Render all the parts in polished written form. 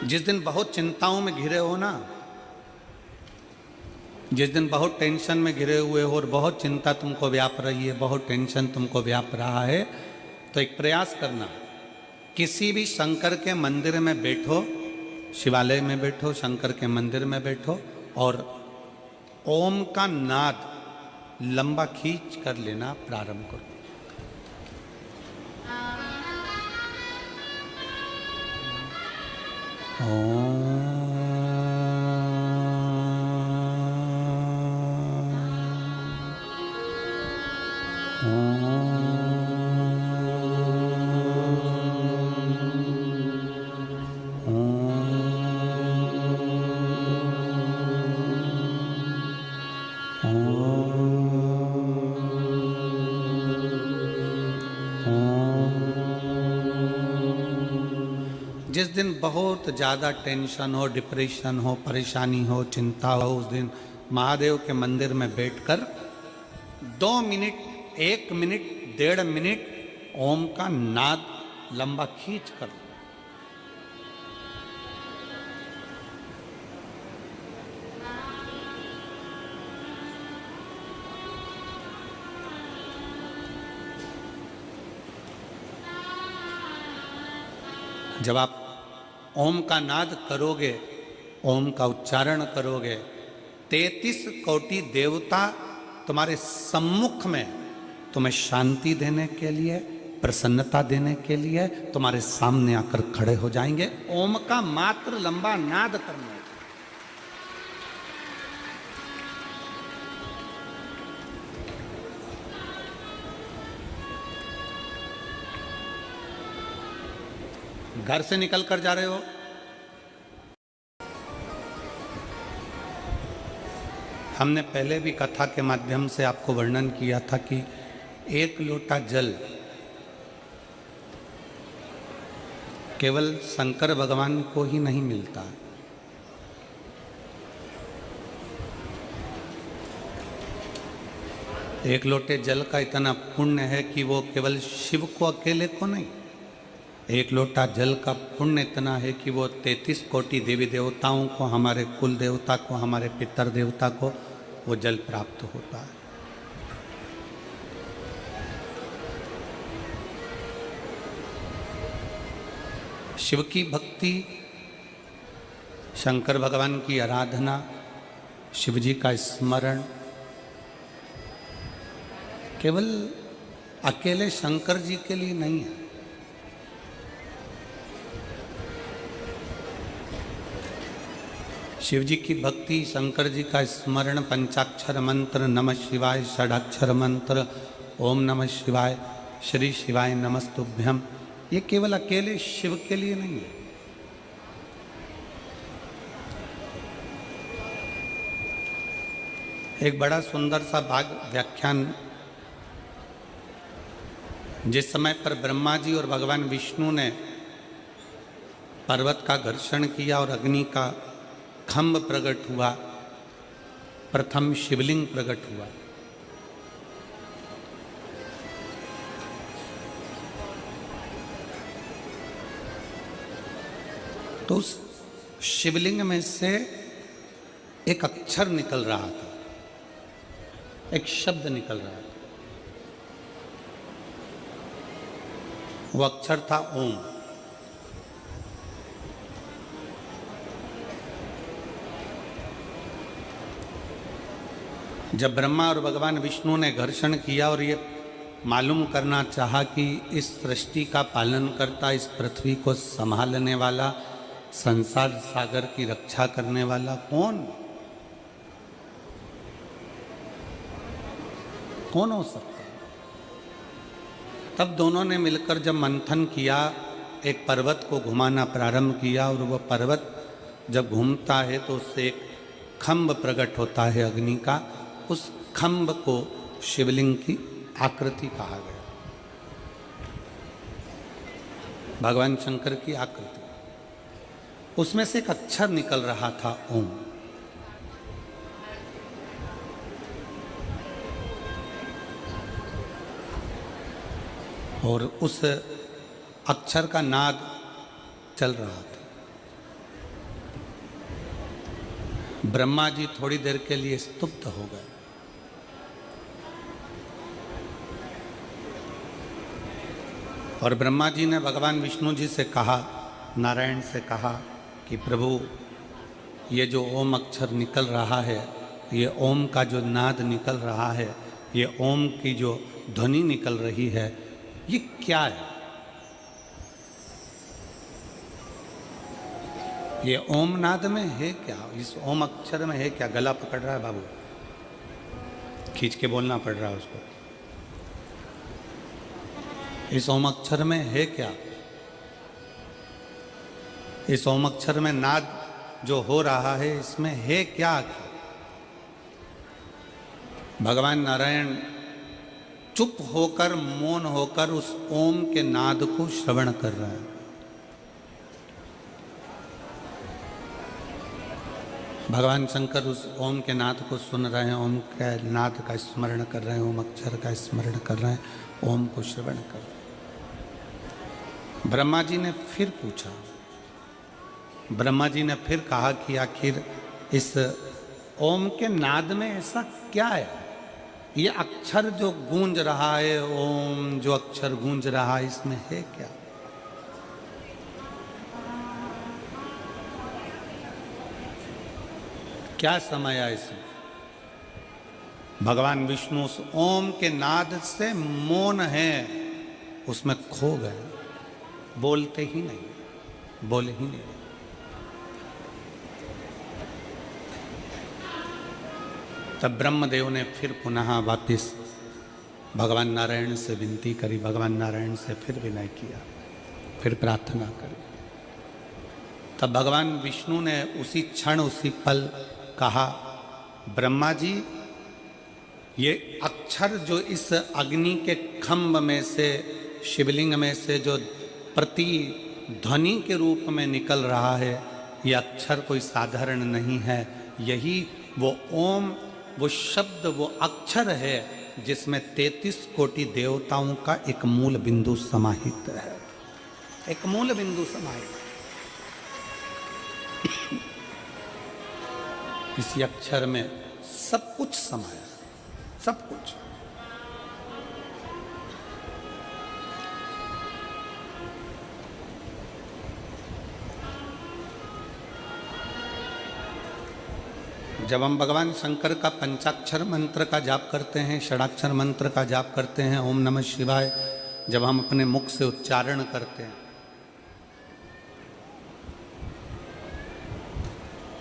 जिस दिन बहुत चिंताओं में घिरे हो ना, जिस दिन बहुत टेंशन में घिरे हुए हो और बहुत चिंता तुमको व्याप रही है, बहुत टेंशन तुमको व्याप रहा है, तो एक प्रयास करना, किसी भी शंकर के मंदिर में बैठो, शिवालय में बैठो, शंकर के मंदिर में बैठो और ओम का नाद लंबा खींच कर लेना प्रारंभ करो। जिस दिन बहुत ज़्यादा टेंशन हो, डिप्रेशन हो, परेशानी हो, चिंता हो, उस दिन महादेव के मंदिर में बैठकर 2 मिनट, 1 मिनट, 1.5 मिनट ओम का नाद लंबा खींच कर, जब आप ओम का नाद करोगे, ओम का उच्चारण करोगे, 33 कोटि देवता तुम्हारे सम्मुख में तुम्हें शांति देने के लिए, प्रसन्नता देने के लिए तुम्हारे सामने आकर खड़े हो जाएंगे। ओम का मात्र लंबा नाद करना है। घर से निकल कर जा रहे हो, हमने पहले भी कथा के माध्यम से आपको वर्णन किया था कि 1 लोटा जल केवल शंकर भगवान को ही नहीं मिलता है। एक लोटे जल का इतना पुण्य है कि वो केवल शिव को अकेले को नहीं, 1 लोटा जल का पुण्य इतना है कि वो 33 कोटि देवी देवताओं को, हमारे कुल देवता को, हमारे पितर देवता को वो जल प्राप्त होता है। शिव की भक्ति, शंकर भगवान की आराधना, शिव जी का स्मरण केवल अकेले शंकर जी के लिए नहीं है। शिव जी की भक्ति, शंकर जी का स्मरण, पंचाक्षर मंत्र, नमः शिवाय, षडाक्षर मंत्र, ओम नमः शिवाय, श्री शिवाय नमस्तुभ्यम, ये केवल अकेले शिव के लिए नहीं है। एक बड़ा सुंदर सा भाग व्याख्यान, जिस समय पर ब्रह्मा जी और भगवान विष्णु ने पर्वत का घर्षण किया और अग्नि का खंभ प्रकट हुआ, प्रथम शिवलिंग प्रकट हुआ। तो उस शिवलिंग में से एक अक्षर निकल रहा था, एक शब्द निकल रहा था। वो अक्षर था ओम। जब ब्रह्मा और भगवान विष्णु ने घर्षण किया और ये मालूम करना चाहा कि इस सृष्टि का पालन करता, इस पृथ्वी को संभालने वाला, संसार सागर की रक्षा करने वाला कौन हो सकता है, तब दोनों ने मिलकर जब मंथन किया, एक पर्वत को घुमाना प्रारंभ किया और वह पर्वत जब घूमता है तो उससे एक खंभ प्रकट होता है अग्नि का। उस खंभ को शिवलिंग की आकृति कहा गया, भगवान शंकर की आकृति। उसमें से एक अक्षर निकल रहा था ओम। और उस अक्षर का नाद चल रहा था। ब्रह्मा जी थोड़ी देर के लिए स्तुप्त हो गए। और ब्रह्मा जी ने भगवान विष्णु जी से कहा, नारायण से कहा कि प्रभु, ये जो ओम अक्षर निकल रहा है, ये ओम का जो नाद निकल रहा है, ये ओम की जो ध्वनि निकल रही है, ये क्या है? ये ओम नाद में है क्या? इस ओम अक्षर में है क्या? गला पकड़ रहा है बाबू, खींच के बोलना पड़ रहा है उसको। इस ओम अक्षर में है क्या? इस ओम अक्षर में नाद जो हो रहा है, इसमें है क्या? भगवान नारायण चुप होकर, मौन होकर उस ओम के नाद को श्रवण कर रहे हैं। भगवान शंकर उस ओम के नाद को सुन रहे हैं, ओम के नाद का स्मरण कर रहे हैं, ओम अक्षर का स्मरण कर रहे हैं, ओम को श्रवण कर रहे हैं। ब्रह्मा जी ने फिर पूछा, ब्रह्मा जी ने फिर कहा कि आखिर इस ओम के नाद में ऐसा क्या है? ये अक्षर जो गूंज रहा है, ओम जो अक्षर गूंज रहा है, इसमें है क्या? क्या समाया इसमें? भगवान विष्णु उस ओम के नाद से मौन है, उसमें खो गए, बोलते ही नहीं, बोले ही नहीं। तब ब्रह्मदेव ने फिर पुनः वापिस भगवान नारायण से विनती करी, भगवान नारायण से फिर विनय किया, फिर प्रार्थना करी। तब भगवान विष्णु ने उसी क्षण, उसी पल कहा, ब्रह्मा जी, ये अक्षर जो इस अग्नि के खंभ में से, शिवलिंग में से जो प्रति ध्वनि के रूप में निकल रहा है, ये अक्षर कोई साधारण नहीं है। यही वो ओम, वो शब्द, वो अक्षर है जिसमें 33 कोटि देवताओं का एक मूल बिंदु समाहित है, एक मूल बिंदु समाहित। इसी अक्षर में सब कुछ समाया, सब कुछ। जब हम भगवान शंकर का पंचाक्षर मंत्र का जाप करते हैं, षडाक्षर मंत्र का जाप करते हैं, ओम नमः शिवाय, जब हम अपने मुख से उच्चारण करते हैं,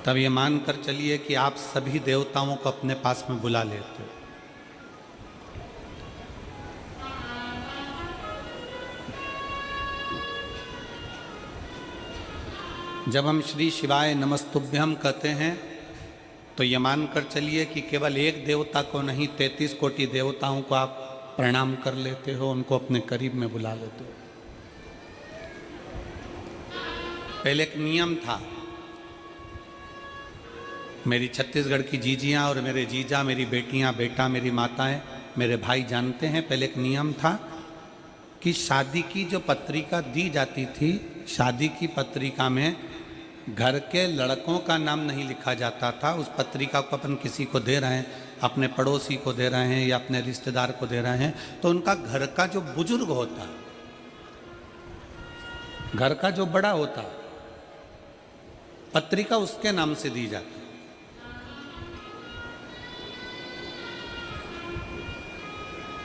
तब ये मानकर चलिए कि आप सभी देवताओं को अपने पास में बुला लेते हो। जब हम श्री शिवाय नमस्तुभ्यम कहते हैं, तो ये मानकर चलिए कि केवल एक देवता को नहीं, 33 कोटि देवताओं को आप प्रणाम कर लेते हो, उनको अपने करीब में बुला लेते हो। पहले एक नियम था, मेरी छत्तीसगढ़ की जीजियाँ और मेरे जीजा, मेरी बेटियाँ, बेटा, मेरी माताएं, मेरे भाई जानते हैं, पहले एक नियम था कि शादी की जो पत्रिका दी जाती थी, शादी की पत्रिका में घर के लड़कों का नाम नहीं लिखा जाता था। उस पत्रिका को अपन किसी को दे रहे हैं, अपने पड़ोसी को दे रहे हैं या अपने रिश्तेदार को दे रहे हैं, तो उनका घर का जो बुजुर्ग होता है, घर का जो बड़ा होता है, पत्रिका उसके नाम से दी जाती है।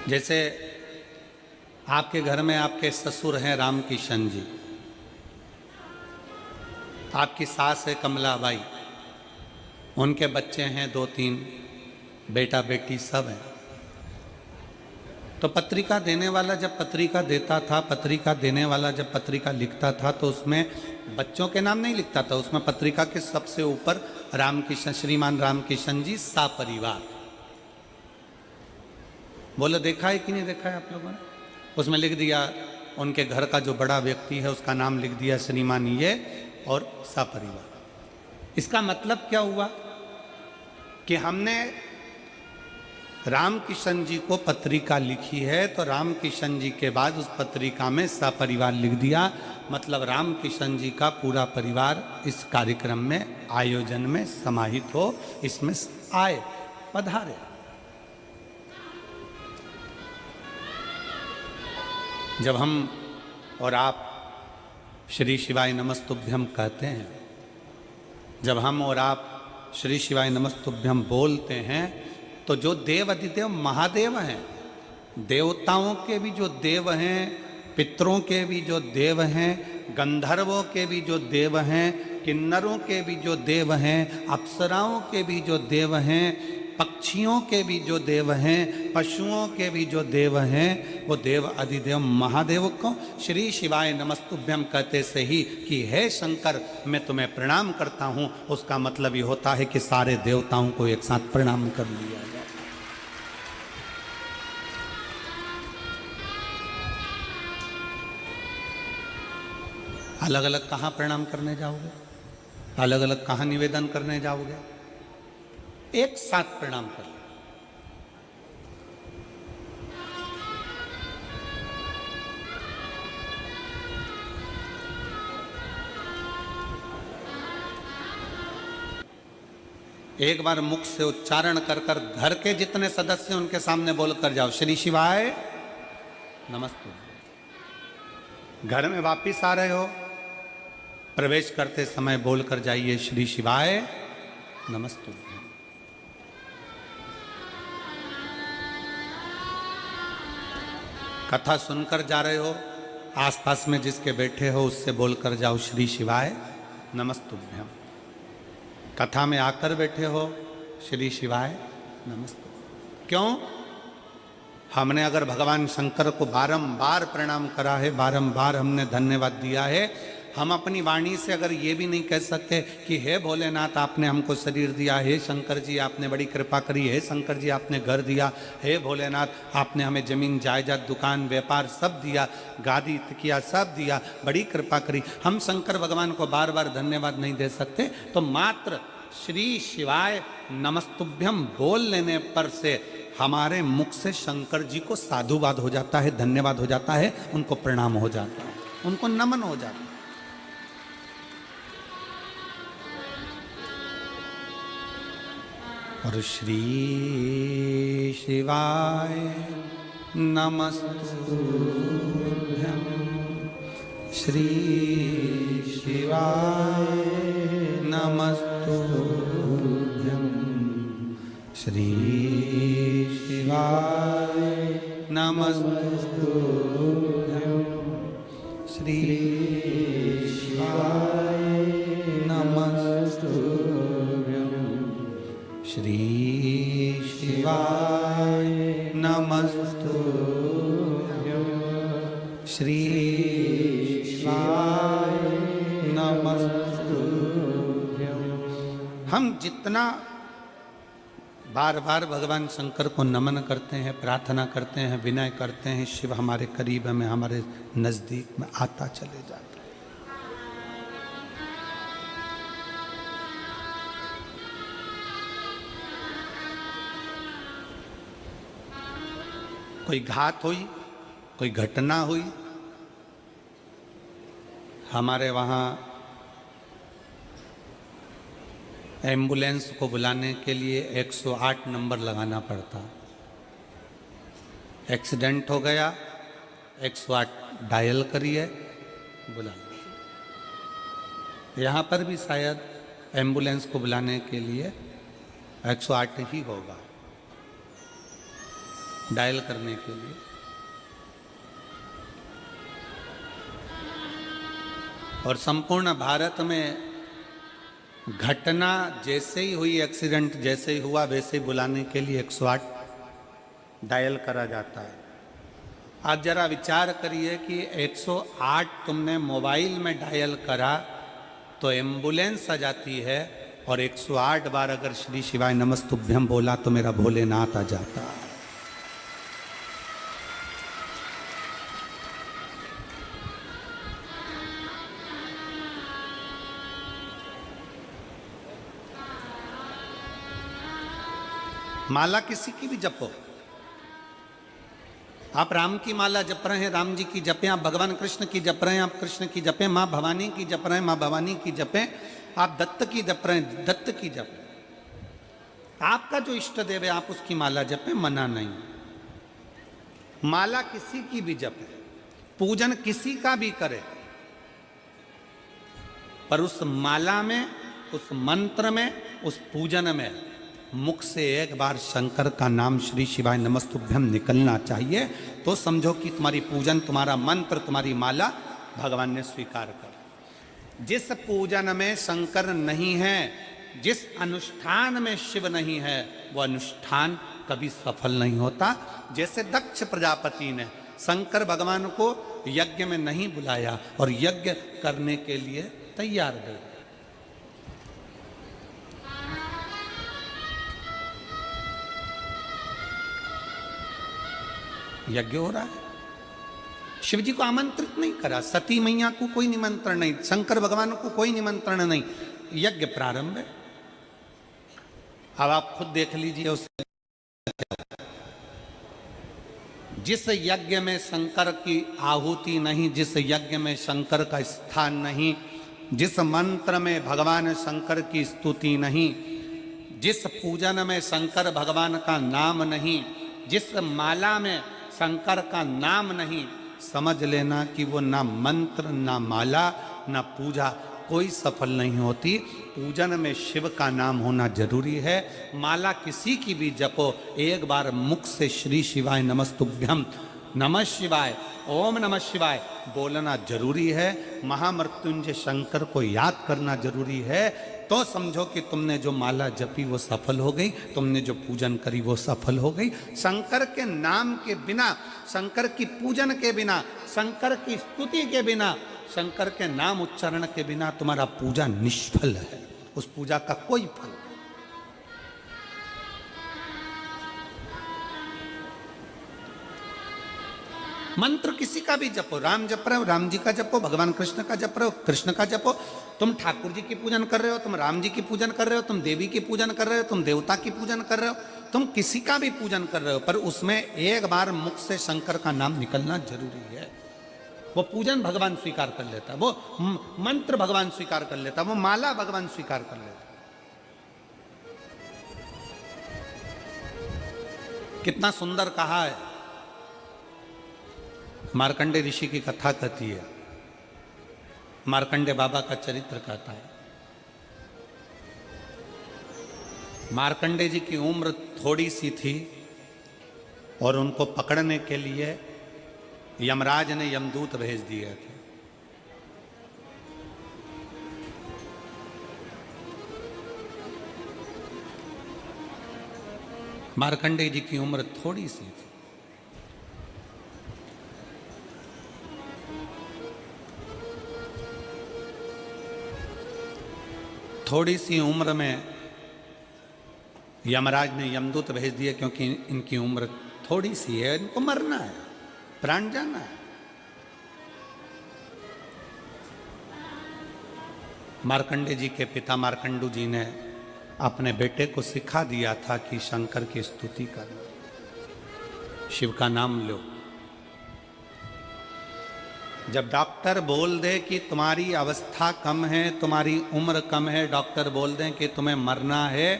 जैसे आपके घर में आपके ससुर हैं राम किशन जी, आपकी सास है कमलाबाई, उनके बच्चे हैं 2-3, बेटा बेटी सब हैं। तो पत्रिका देने वाला जब पत्रिका देता था, पत्रिका देने वाला जब पत्रिका लिखता था, तो उसमें बच्चों के नाम नहीं लिखता था, उसमें पत्रिका के सबसे ऊपर रामकिशन, श्रीमान रामकिशन जी सा परिवार। बोले देखा है कि नहीं देखा है आप लोगों ने? उसमें लिख दिया उनके घर का जो बड़ा व्यक्ति है उसका नाम लिख दिया श्रीमान ये और सा परिवार। इसका मतलब क्या हुआ कि हमने राम किशन जी को पत्रिका लिखी है तो राम किशन जी के बाद उस पत्रिका में सपरिवार लिख दिया, मतलब राम किशन जी का पूरा परिवार इस कार्यक्रम में आयोजन में समाहित हो, इसमें आए, पधारे। जब हम और आप श्री शिवाय नमस्तुभ्यम कहते हैं, जब हम और आप श्री शिवाय नमस्तुभ्यम बोलते हैं, तो जो देव अधिदेव महादेव हैं, देवताओं के भी जो देव हैं, पितरों के भी जो देव हैं, गंधर्वों के भी जो देव हैं, किन्नरों के भी जो देव हैं, अप्सराओं के भी जो देव हैं, पक्षियों के भी जो देव हैं, पशुओं के भी जो देव हैं, वो देव अधिदेव महादेव को श्री शिवाय नमस्तुभ्यम कहते से ही कि हे शंकर मैं तुम्हें प्रणाम करता हूँ, उसका मतलब ये होता है कि सारे देवताओं को एक साथ प्रणाम कर लिया जाए। अलग अलग कहाँ प्रणाम करने जाओगे, अलग अलग कहाँ निवेदन करने जाओगे, एक साथ प्रणाम कर लो। एक बार मुख से उच्चारण कर कर घर के जितने सदस्य उनके सामने बोलकर जाओ श्री शिवाय नमस्ते। घर में वापिस आ रहे हो, प्रवेश करते समय बोलकर जाइए श्री शिवाय नमस्ते। कथा सुनकर जा रहे हो, आसपास में जिसके बैठे हो उससे बोलकर जाओ श्री शिवाय नमस्तुभ्यम। कथा में आकर बैठे हो श्री शिवाय नमस्ते। क्यों? हमने अगर भगवान शंकर को बारंबार प्रणाम करा है, बारंबार हमने धन्यवाद दिया है, हम अपनी वाणी से अगर ये भी नहीं कह सकते कि हे भोलेनाथ आपने हमको शरीर दिया, हे शंकर जी आपने बड़ी कृपा करी, हे शंकर जी आपने घर दिया, हे भोलेनाथ आपने हमें जमीन जायदाद दुकान व्यापार सब दिया, गादी तकिया सब दिया, बड़ी कृपा करी, हम शंकर भगवान को बार बार धन्यवाद नहीं दे सकते, तो मात्र श्री शिवाय नमस्तुभ्यम बोल लेने पर से हमारे मुख से शंकर जी को साधुवाद हो जाता है, धन्यवाद हो जाता है, उनको प्रणाम हो जाता है, उनको नमन हो जाता है। और श्री शिवाय नमस्तुभ्यम, श्री शिवाय नमस्तुभ्यम, श्री शिवाय नमस्तुभ्यम, श्री शिवाय नमस्तुभ्यम, श्री शिवाय नमस्तुभ्यम, श्री शिवाय नमस्तुभ्यम। हम जितना बार बार भगवान शंकर को नमन करते हैं, प्रार्थना करते हैं, विनय करते हैं, शिव हमारे करीब में, हमारे नजदीक में आता चले जाता है। कोई घात हुई, कोई घटना हुई, हमारे वहाँ एम्बुलेंस को बुलाने के लिए 108 नंबर लगाना पड़ता। एक्सीडेंट हो गया, 108 डायल करिए, बुला लीजिए। यहाँ पर भी शायद एम्बुलेंस को बुलाने के लिए 108 ही होगा डायल करने के लिए। और संपूर्ण भारत में घटना जैसे ही हुई, एक्सीडेंट जैसे ही हुआ, वैसे ही बुलाने के लिए 108 डायल करा जाता है। आप जरा विचार करिए कि 108 तुमने मोबाइल में डायल करा तो एम्बुलेंस आ जाती है, और 108 बार अगर श्री शिवाय नमस्तुभ्यम बोला तो मेरा भोलेनाथ आ जाता है। माला किसी की भी जपो, आप राम की माला जप रहे हैं, राम जी की जपें, आप भगवान कृष्ण की जप रहे हैं, आप कृष्ण की जपें, माँ भवानी की जप रहे हैं, माँ भवानी की जपें, आप दत्त की जप रहे हैं, दत्त की जपें। आपका जो इष्ट देव है आप उसकी माला जपें, मना नहीं। माला किसी की भी जपे, पूजन किसी का भी करे, पर उस माला में, उस मंत्र में, उस पूजन में मुख से एक बार शंकर का नाम श्री शिवाय नमस्तुभ्यम निकलना चाहिए, तो समझो कि तुम्हारी पूजन, तुम्हारा मंत्र, तुम्हारी माला भगवान ने स्वीकार कर। जिस पूजन में शंकर नहीं है, जिस अनुष्ठान में शिव नहीं है, वो अनुष्ठान कभी सफल नहीं होता। जैसे दक्ष प्रजापति ने शंकर भगवान को यज्ञ में नहीं बुलाया और यज्ञ करने के लिए तैयार हो, यज्ञ हो रहा है, शिव जी को आमंत्रित नहीं करा, सती मैया को कोई निमंत्रण नहीं, शंकर भगवान को कोई निमंत्रण नहीं, यज्ञ प्रारंभ है। अब आप खुद देख लीजिए उस जिस यज्ञ में शंकर की आहुति नहीं, जिस यज्ञ में शंकर का स्थान नहीं, जिस मंत्र में भगवान शंकर की स्तुति नहीं, जिस पूजन में शंकर भगवान का नाम नहीं, जिस माला में शंकर का नाम नहीं, समझ लेना कि वो ना मंत्र, ना माला, ना पूजा कोई सफल नहीं होती। पूजन में शिव का नाम होना जरूरी है। माला किसी की भी जपो, एक बार मुख से श्री शिवाय नमस्तुभ्यम, नमः शिवाय, ओम नमः शिवाय बोलना जरूरी है। महामृत्युंजय शंकर को याद करना जरूरी है, तो समझो कि तुमने जो माला जपी वो सफल हो गई, तुमने जो पूजन करी वो सफल हो गई। शंकर के नाम के बिना, शंकर की पूजन के बिना, शंकर की स्तुति के बिना, शंकर के नाम उच्चारण के बिना तुम्हारा पूजा निष्फल है, उस पूजा का कोई फल नहीं। मंत्र किसी का भी जपो, राम जप रहे हो राम जी का जपो, भगवान कृष्ण का जप रहे हो कृष्ण का जपो, तुम ठाकुर जी की पूजन कर रहे हो, तुम राम जी की पूजन कर रहे हो, तुम देवी की पूजन कर रहे हो, तुम देवता की पूजन कर रहे हो, तुम किसी का भी पूजन कर रहे हो, पर उसमें एक बार मुख से शंकर का नाम निकलना जरूरी है। वो पूजन भगवान स्वीकार कर लेता, वो मंत्र भगवान स्वीकार कर लेता, वो माला भगवान स्वीकार कर लेता। कितना सुंदर कहा है, मार्कंडे ऋषि की कथा कहती है, मार्कंडे बाबा का चरित्र कहता है। मार्कंडे जी की उम्र थोड़ी सी थी और उनको पकड़ने के लिए यमराज ने यमदूत भेज दिए थे। मार्कंडे जी की उम्र थोड़ी सी थी, थोड़ी सी उम्र में यमराज ने यमदूत भेज दिए, क्योंकि इनकी उम्र थोड़ी सी है, इनको मरना है, प्राण जाना है। मार्कंडे जी के पिता मार्कंडू जी ने अपने बेटे को सिखा दिया था कि शंकर की स्तुति करना, शिव का नाम लो। जब डॉक्टर बोल दे कि तुम्हारी अवस्था कम है, तुम्हारी उम्र कम है, डॉक्टर बोल दें कि तुम्हें मरना है,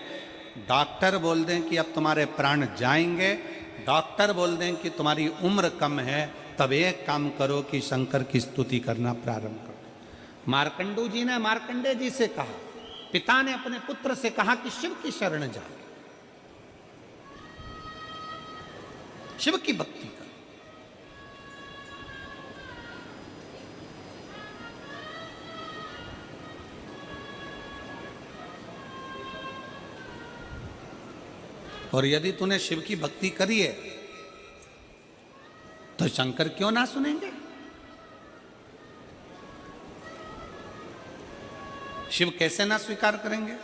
डॉक्टर बोल दें कि अब तुम्हारे प्राण जाएंगे, डॉक्टर बोल दें कि तुम्हारी उम्र कम है, तब एक काम करो कि शंकर की स्तुति करना प्रारंभ करो। मार्कंडू जी ने मार्कंडे जी से कहा, पिता ने अपने पुत्र से कहा कि शिव की शरण जा, शिव की भक्ति कर। और यदि तूने शिव की भक्ति करी है तो शंकर क्यों ना सुनेंगे? शिव कैसे ना स्वीकार करेंगे?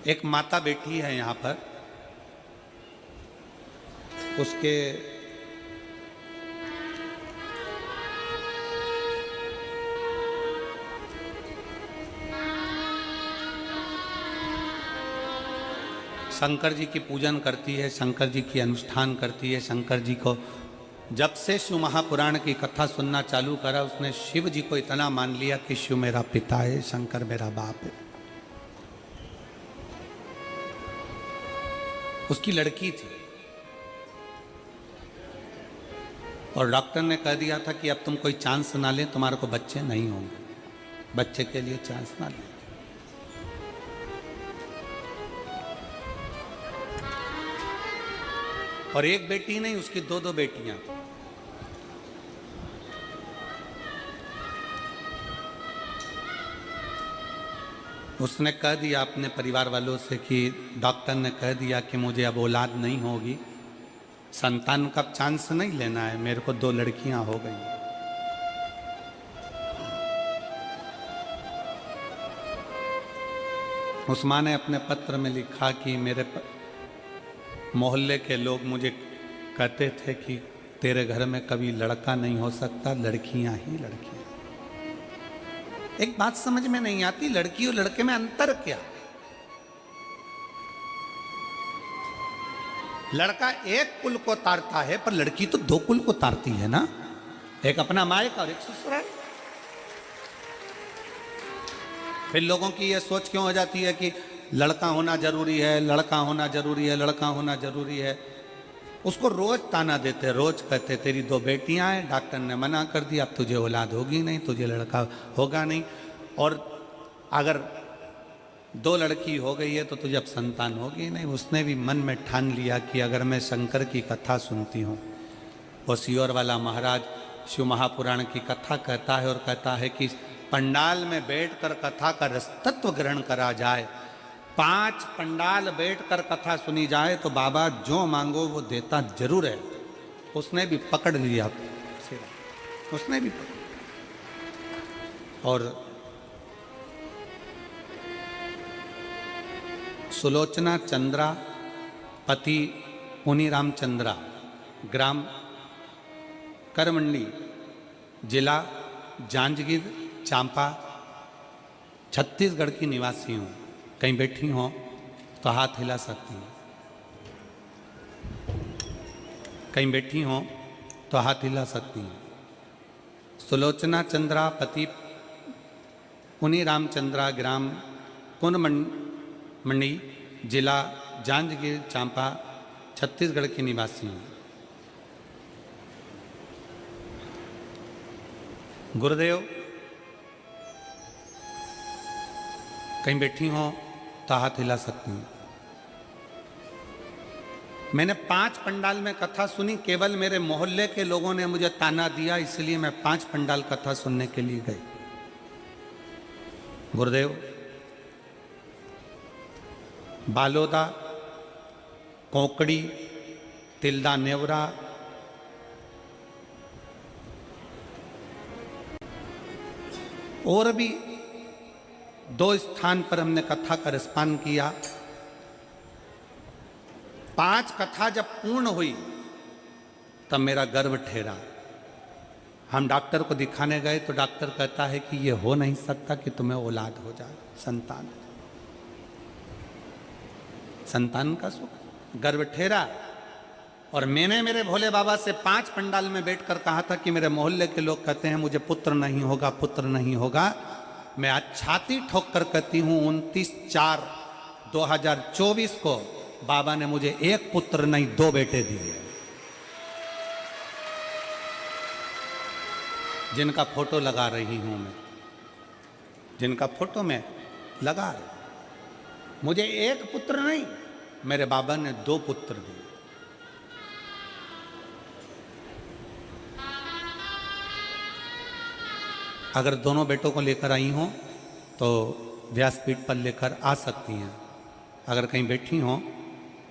एक माता बैठी है यहां पर, उसके शंकर जी की पूजन करती है, शंकर जी की अनुष्ठान करती है, शंकर जी को जब से शिव महापुराण की कथा सुनना चालू करा उसने शिव जी को इतना मान लिया कि शिव मेरा पिता है, शंकर मेरा बाप है। उसकी लड़की थी और डॉक्टर ने कह दिया था कि अब तुम कोई चांस ना लें, तुम्हारे को बच्चे नहीं होंगे, बच्चे के लिए चांस ना लें। और एक बेटी नहीं, उसकी दो दो बेटियां। उसने कह दिया अपने परिवार वालों से कि डॉक्टर ने कह दिया कि मुझे अब औलाद नहीं होगी, संतान का चांस नहीं लेना है, मेरे को 2 लड़कियां हो गई। उस माँ ने अपने पत्र में लिखा कि मेरे मोहल्ले के लोग मुझे कहते थे कि तेरे घर में कभी लड़का नहीं हो सकता, लड़कियां ही लड़कियां। एक बात समझ में नहीं आती, लड़की और लड़के में अंतर क्या? लड़का एक कुल को तारता है पर लड़की तो 2 कुल को तारती है ना, एक अपना मायका और एक ससुराल। फिर लोगों की यह सोच क्यों हो जाती है कि लड़का होना जरूरी है, लड़का होना जरूरी है, लड़का होना जरूरी है। उसको रोज ताना देते, रोज कहते तेरी 2 बेटियां हैं, डॉक्टर ने मना कर दिया, अब तुझे औलाद होगी नहीं, तुझे लड़का होगा नहीं, और अगर 2 लड़की हो गई है तो तुझे अब संतान होगी नहीं। उसने भी मन में ठान लिया कि अगर मैं शंकर की कथा सुनती हूँ, वो सियोर वाला महाराज शिव महापुराण की कथा कहता है और कहता है कि पंडाल में बैठकर कथा का रसतत्व ग्रहण करा जाए, 5 पंडाल बैठकर कथा सुनी जाए तो बाबा जो मांगो वो देता जरूर है। उसने भी पकड़ लिया, उसने भी पकड़। और सुलोचना चंद्रा पति पुनी रामचंद्रा, ग्राम करमंडी, जिला जांजगीर चांपा, छत्तीसगढ़ की निवासी हूँ। कहीं बैठी हो तो हाथ हिला सकती हैं, कहीं बैठी हो तो हाथ हिला सकती हैं। सुलोचना चंद्रा पति पुनी रामचंद्रा, ग्राम कुनमंडी, जिला जांजगीर चांपा, छत्तीसगढ़ की निवासी हूँ। गुरुदेव, कहीं बैठी हो तो हाथ हिला सकती हूँ। मैंने 5 पंडाल में कथा सुनी, केवल मेरे मोहल्ले के लोगों ने मुझे ताना दिया, इसलिए मैं 5 पंडाल कथा सुनने के लिए गई। गुरुदेव, बालोदा, कोंकड़ी, तिल्दा नेवरा, और भी 2 स्थान पर हमने कथा का रसपान किया। 5 कथा जब पूर्ण हुई तब मेरा गर्व ठहरा। हम डॉक्टर को दिखाने गए तो डॉक्टर कहता है कि ये हो नहीं सकता कि तुम्हें औलाद हो जाए, संतान। संतान का सुख, गर्व ठहरा। और मैंने मेरे भोले बाबा से 5 पंडाल में बैठकर कहा था कि मेरे मोहल्ले के लोग कहते हैं मुझे पुत्र नहीं होगा, पुत्र नहीं होगा। मैं आज छाती ठोक कर कहती हूँ 29/4/2024 को बाबा ने मुझे 1 पुत्र नहीं 2 बेटे दिए, जिनका फोटो लगा रही हूं मैं, जिनका फोटो मैं लगा रही। मुझे 1 पुत्र नहीं, मेरे बाबा ने 2 पुत्र दिए। अगर दोनों बेटों को लेकर आई हो तो व्यासपीठ पर लेकर आ सकती हैं। अगर कहीं बैठी हो,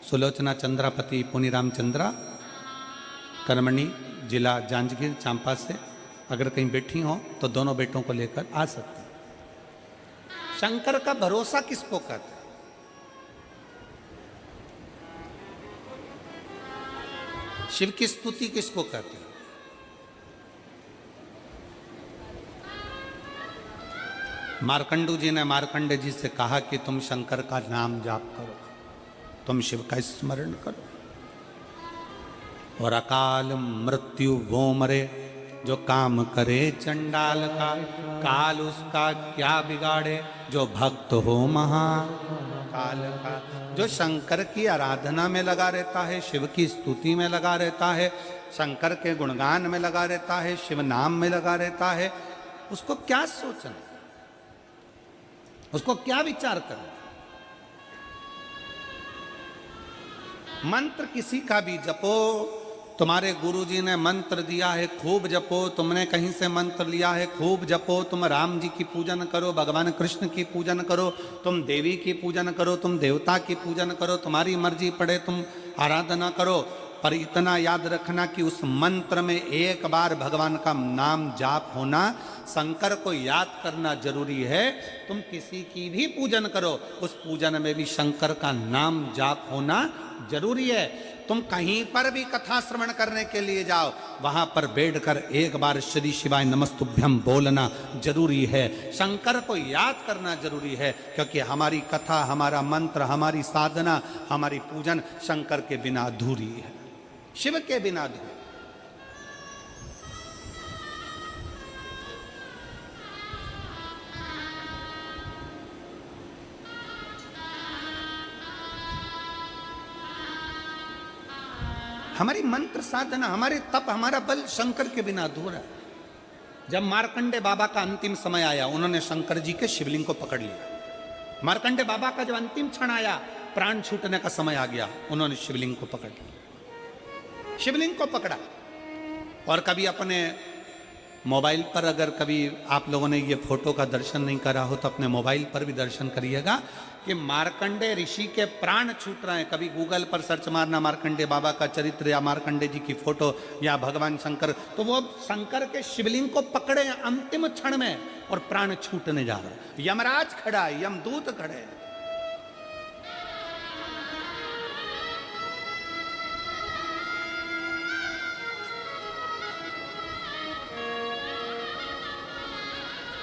सुलोचना चंद्रापति पुनी रामचंद्रा, करमणी, जिला जांजगीर चांपा से अगर कहीं बैठी हो तो दोनों बेटों को लेकर आ सकती हैं। शंकर का भरोसा किसको कहते हैं? शिव की स्तुति किसको कहते हैं? मार्कंडू जी ने मार्कंडे जी से कहा कि तुम शंकर का नाम जाप करो। तुम शिव का स्मरण करो। और अकाल मृत्यु वो मरे जो काम करे चंडाल का, काल उसका क्या बिगाड़े जो भक्त हो महाकाल का। जो शंकर की आराधना में लगा रहता है, शिव की स्तुति में लगा रहता है, शंकर के गुणगान में लगा रहता है, शिव नाम में लगा रहता है, उसको क्या सोचना, उसको क्या विचार करना। मंत्र किसी का भी जपो, तुम्हारे गुरुजी ने मंत्र दिया है खूब जपो, तुमने कहीं से मंत्र लिया है खूब जपो। तुम राम जी की पूजन करो, भगवान कृष्ण की पूजन करो, तुम देवी की पूजन करो, तुम देवता की पूजन करो, तुम्हारी मर्जी पड़े तुम आराधना करो, पर इतना याद रखना कि उस मंत्र में एक बार भगवान का नाम जाप होना, शंकर को याद करना जरूरी है। तुम किसी की भी पूजन करो, उस पूजन में भी शंकर का नाम जाप होना जरूरी है। तुम कहीं पर भी कथा श्रवण करने के लिए जाओ, वहां पर बैठकर एक बार श्री शिवाय नमस्तुभ्यम बोलना जरूरी है, शंकर को याद करना जरूरी है, क्योंकि हमारी कथा, हमारा मंत्र, हमारी साधना, हमारी पूजन शंकर के बिना अधूरी है, शिव के बिना अधूरी। हमारी मंत्र साधना, हमारे तप, हमारा बल शंकर के बिना अधूरा है। जब मार्कंडे बाबा का अंतिम समय आया, उन्होंने शंकर जी के शिवलिंग को पकड़ लिया। मार्कंडे बाबा का जब अंतिम क्षण आया, प्राण छूटने का समय आ गया, उन्होंने शिवलिंग को पकड़ लिया, शिवलिंग को पकड़ा। और कभी अपने मोबाइल पर, अगर कभी आप लोगों ने ये फोटो का दर्शन नहीं करा हो तो अपने मोबाइल पर भी दर्शन करिएगा कि मार्कंडे ऋषि के प्राण छूट रहे हैं। कभी गूगल पर सर्च मारना मार्कंडे बाबा का चरित्र या मार्कंडे जी की फोटो या भगवान शंकर, तो वो शंकर के शिवलिंग को पकड़े अंतिम क्षण में और प्राण छूटने जा रहे हैं। यमराज खड़ा है, यमदूत खड़े हैं।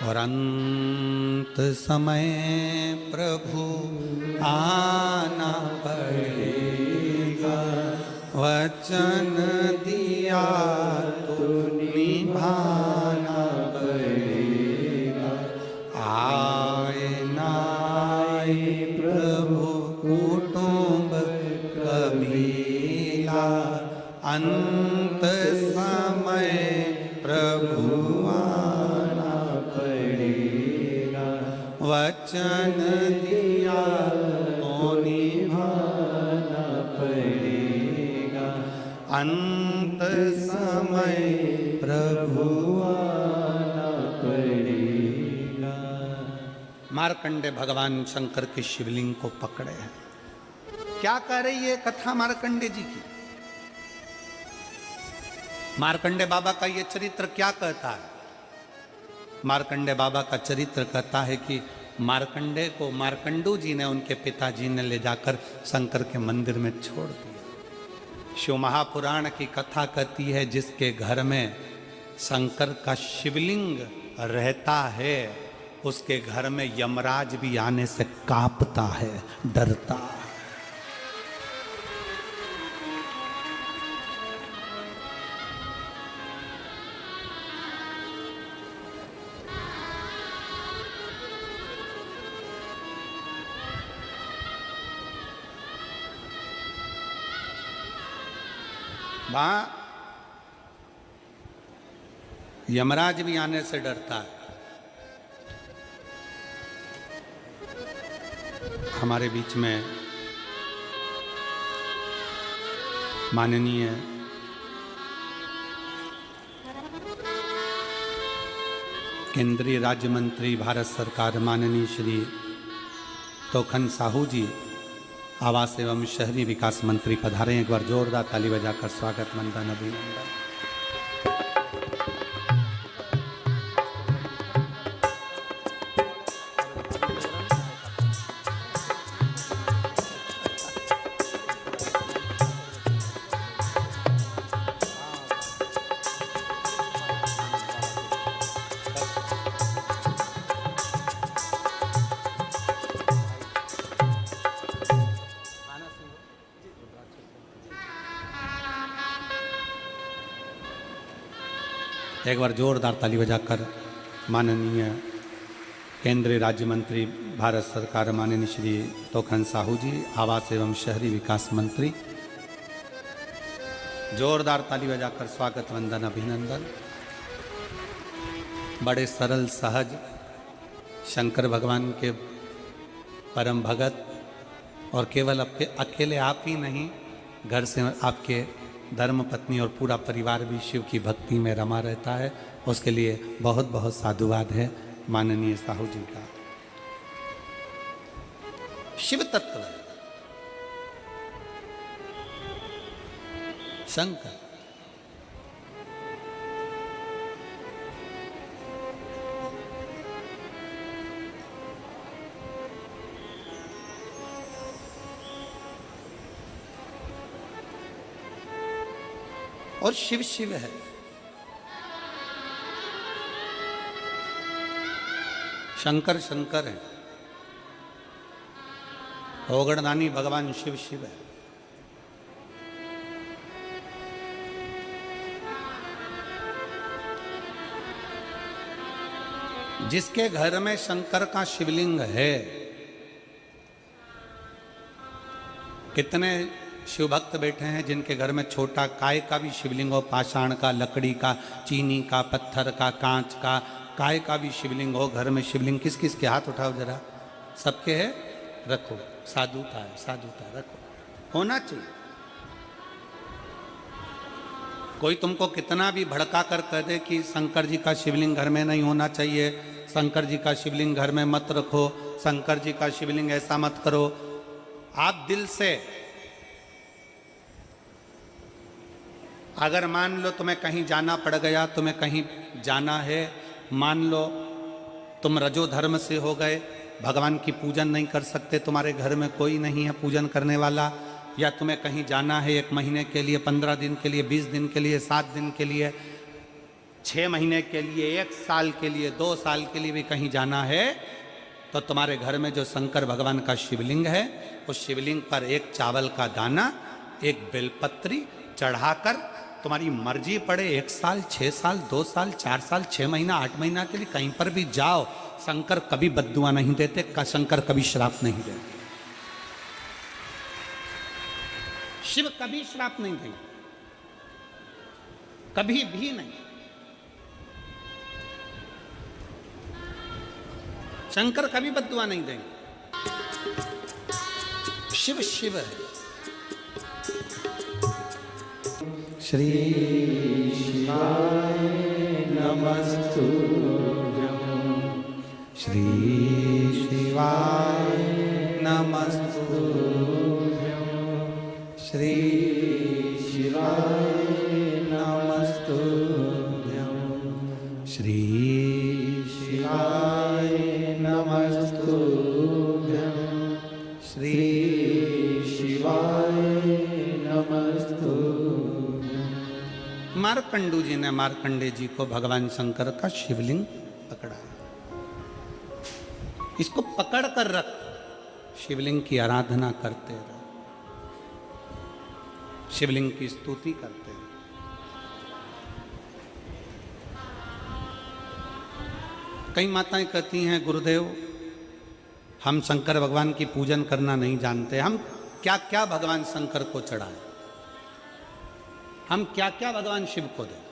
और अंत समय प्रभु आना पड़ेगा, वचन दिया तो निभाना पड़ेगा। आए ना आए प्रभु कुटुंब कबीला, अंत समय प्रभु वचन दिया तो निभाना पड़ेगा, अंत समय प्रभु आना पड़ेगा। मार्कंडे भगवान शंकर के शिवलिंग को पकड़े हैं। क्या कह रही है कथा मार्कंडे जी की? मार्कंडे बाबा का ये चरित्र क्या कहता है? मार्कंडे बाबा का चरित्र कहता है कि मार्कंडे को मार्कंडू जी ने, उनके पिताजी ने ले जाकर शंकर के मंदिर में छोड़ दिया। शिव महापुराण की कथा कहती है, जिसके घर में शंकर का शिवलिंग रहता है, उसके घर में यमराज भी आने से कांपता है, डरता है। वहां यमराज भी आने से डरता है। हमारे बीच में माननीय केंद्रीय राज्य मंत्री भारत सरकार माननीय श्री तोखन साहू जी, आवास एवं शहरी विकास मंत्री पधारे। एक बार जोरदार ताली बजाकर स्वागत, वंदन, अभिनंदन। एक बार जोरदार ताली बजाकर माननीय केंद्रीय राज्य मंत्री भारत सरकार माननीय श्री तोखन साहू जी, आवास एवं शहरी विकास मंत्री, जोरदार ताली बजाकर स्वागत वंदन अभिनंदन। बड़े सरल सहज शंकर भगवान के परम भगत, और केवल आपके अकेले आप ही नहीं, घर से आपके धर्म पत्नी और पूरा परिवार भी शिव की भक्ति में रमा रहता है। उसके लिए बहुत बहुत साधुवाद है माननीय साहू जी का। शिव तत्व शंकर, और शिव शिव है। शंकर शंकर है, ओगड़दानी भगवान शिव शिव है। जिसके घर में शंकर का शिवलिंग है, कितने शिव भक्त बैठे हैं जिनके घर में छोटा काय का भी शिवलिंग हो, पाषाण का, लकड़ी का, चीनी का, पत्थर का, कांच का, काय का भी शिवलिंग हो घर में। शिवलिंग किस किस के हाथ उठाओ जरा, सबके है, रखो। साधुता है, साधुता रखो, होना चाहिए। कोई तुमको कितना भी भड़का कर कह दे कि शंकर जी का शिवलिंग घर में नहीं होना चाहिए, शंकर जी का शिवलिंग घर में मत रखो, शंकर जी का शिवलिंग ऐसा मत करो, आप दिल से अगर मान लो तुम्हें कहीं जाना पड़ गया, तुम्हें कहीं जाना है, मान लो तुम रजो धर्म से हो गए, भगवान की पूजन नहीं कर सकते, तुम्हारे घर में कोई नहीं है पूजन करने वाला, या तुम्हें कहीं जाना है 1 महीने के लिए, 15 दिन के लिए, 20 दिन के लिए, 7 दिन के लिए, 6 महीने के लिए, 1 साल के लिए, 2 साल के लिए भी कहीं जाना है, तो तुम्हारे घर में जो शंकर भगवान का शिवलिंग है, उस शिवलिंग पर एक चावल का दाना, एक बेलपत्री चढ़ाकर तुम्हारी मर्जी पड़े 1 साल, 6 साल, 2 साल, 4 साल, 6 महीना, 8 महीना के लिए कहीं पर भी जाओ, शंकर कभी बद्दुआ नहीं देते, शंकर कभी श्राप नहीं देते, शिव कभी श्राप नहीं देंगे, कभी भी नहीं। शंकर कभी बद्दुआ नहीं देंगे, शिव शिव है। श्री शिवाय नमस्तुभ्यं, श्री शिवाय नमस्तुभ्यं, श्री शिवाय नमस्तुभ्यं, श्री शिवाय नमस्तुभ्यं, श्री शिवाय नमस्तुभ्यं। मार्कंडू जी ने मार्कंडे जी को भगवान शंकर का शिवलिंग पकड़ा है, इसको पकड़ कर रख, शिवलिंग की आराधना करते रहो, शिवलिंग की स्तुति करते रहो। कई माताएं कहती हैं गुरुदेव हम शंकर भगवान की पूजन करना नहीं जानते, हम क्या क्या भगवान शंकर को चढ़ाएं, हम क्या क्या भगवान शिव को दें।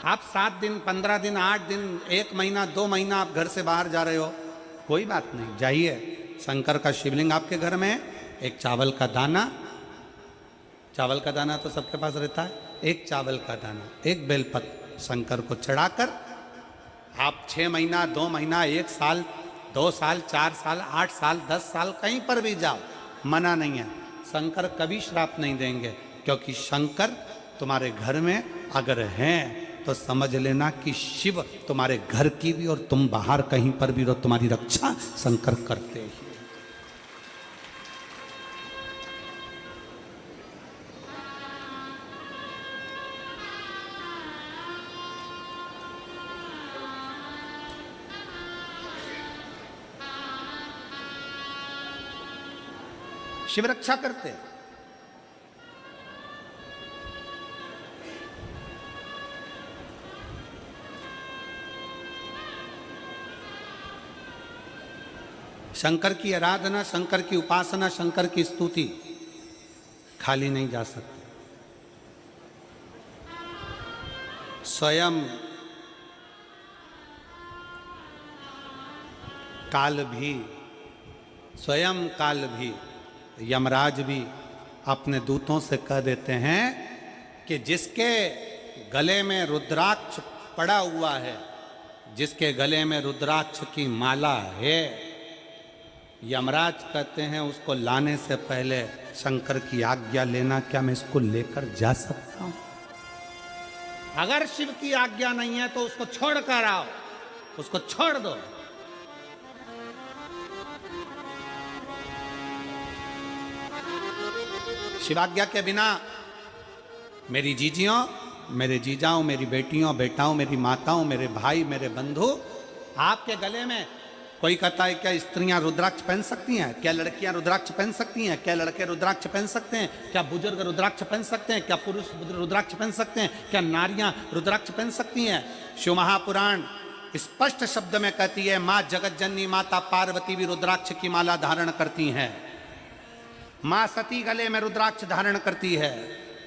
आप 7 दिन, 15 दिन, 8 दिन, 1 महीना, 2 महीना आप घर से बाहर जा रहे हो, कोई बात नहीं, जाइए, शंकर का शिवलिंग आपके घर में है, एक चावल का दाना, चावल का दाना तो सबके पास रहता है, एक चावल का दाना, एक बेलपत्र शंकर को चढ़ाकर आप 6 महीना, 2 महीना, 1 साल, 2 साल, 4 साल, 8 साल, 10 साल कहीं पर भी जाओ, मना नहीं है, शंकर कभी श्राप नहीं देंगे, क्योंकि शंकर तुम्हारे घर में अगर हैं तो समझ लेना कि शिव तुम्हारे घर की भी और तुम बाहर कहीं पर भी रहो, तुम्हारी रक्षा शंकर करते ही। शिव रक्षा करते। शंकर की आराधना, शंकर की उपासना, शंकर की स्तुति खाली नहीं जा सकती। स्वयं काल भी, स्वयं काल भी, यमराज भी अपने दूतों से कह देते हैं कि जिसके गले में रुद्राक्ष पड़ा हुआ है, जिसके गले में रुद्राक्ष की माला है, यमराज कहते हैं उसको लाने से पहले शंकर की आज्ञा लेना, क्या मैं इसको लेकर जा सकता हूं? अगर शिव की आज्ञा नहीं है तो उसको छोड़ कर आओ, उसको छोड़ दो। शिवाज्ञा के बिना मेरी जीजियों, मेरे जीजाओं, मेरी बेटियों, बेटाओं, मेरी माताओं, मेरे भाई, मेरे बंधु, आपके गले में कोई कहता है क्या स्त्रियां रुद्राक्ष पहन सकती हैं? क्या लड़कियां रुद्राक्ष पहन सकती हैं? क्या लड़के रुद्राक्ष पहन सकते हैं? क्या बुजुर्ग रुद्राक्ष पहन सकते हैं? क्या पुरुष रुद्राक्ष पहन सकते हैं? क्या नारियां रुद्राक्ष पहन सकती हैं? शिव महापुराण स्पष्ट शब्द में कहती है, मां जगत जननी माता पार्वती भी रुद्राक्ष की माला धारण करती हैं। मां सती गले में रुद्राक्ष धारण करती है।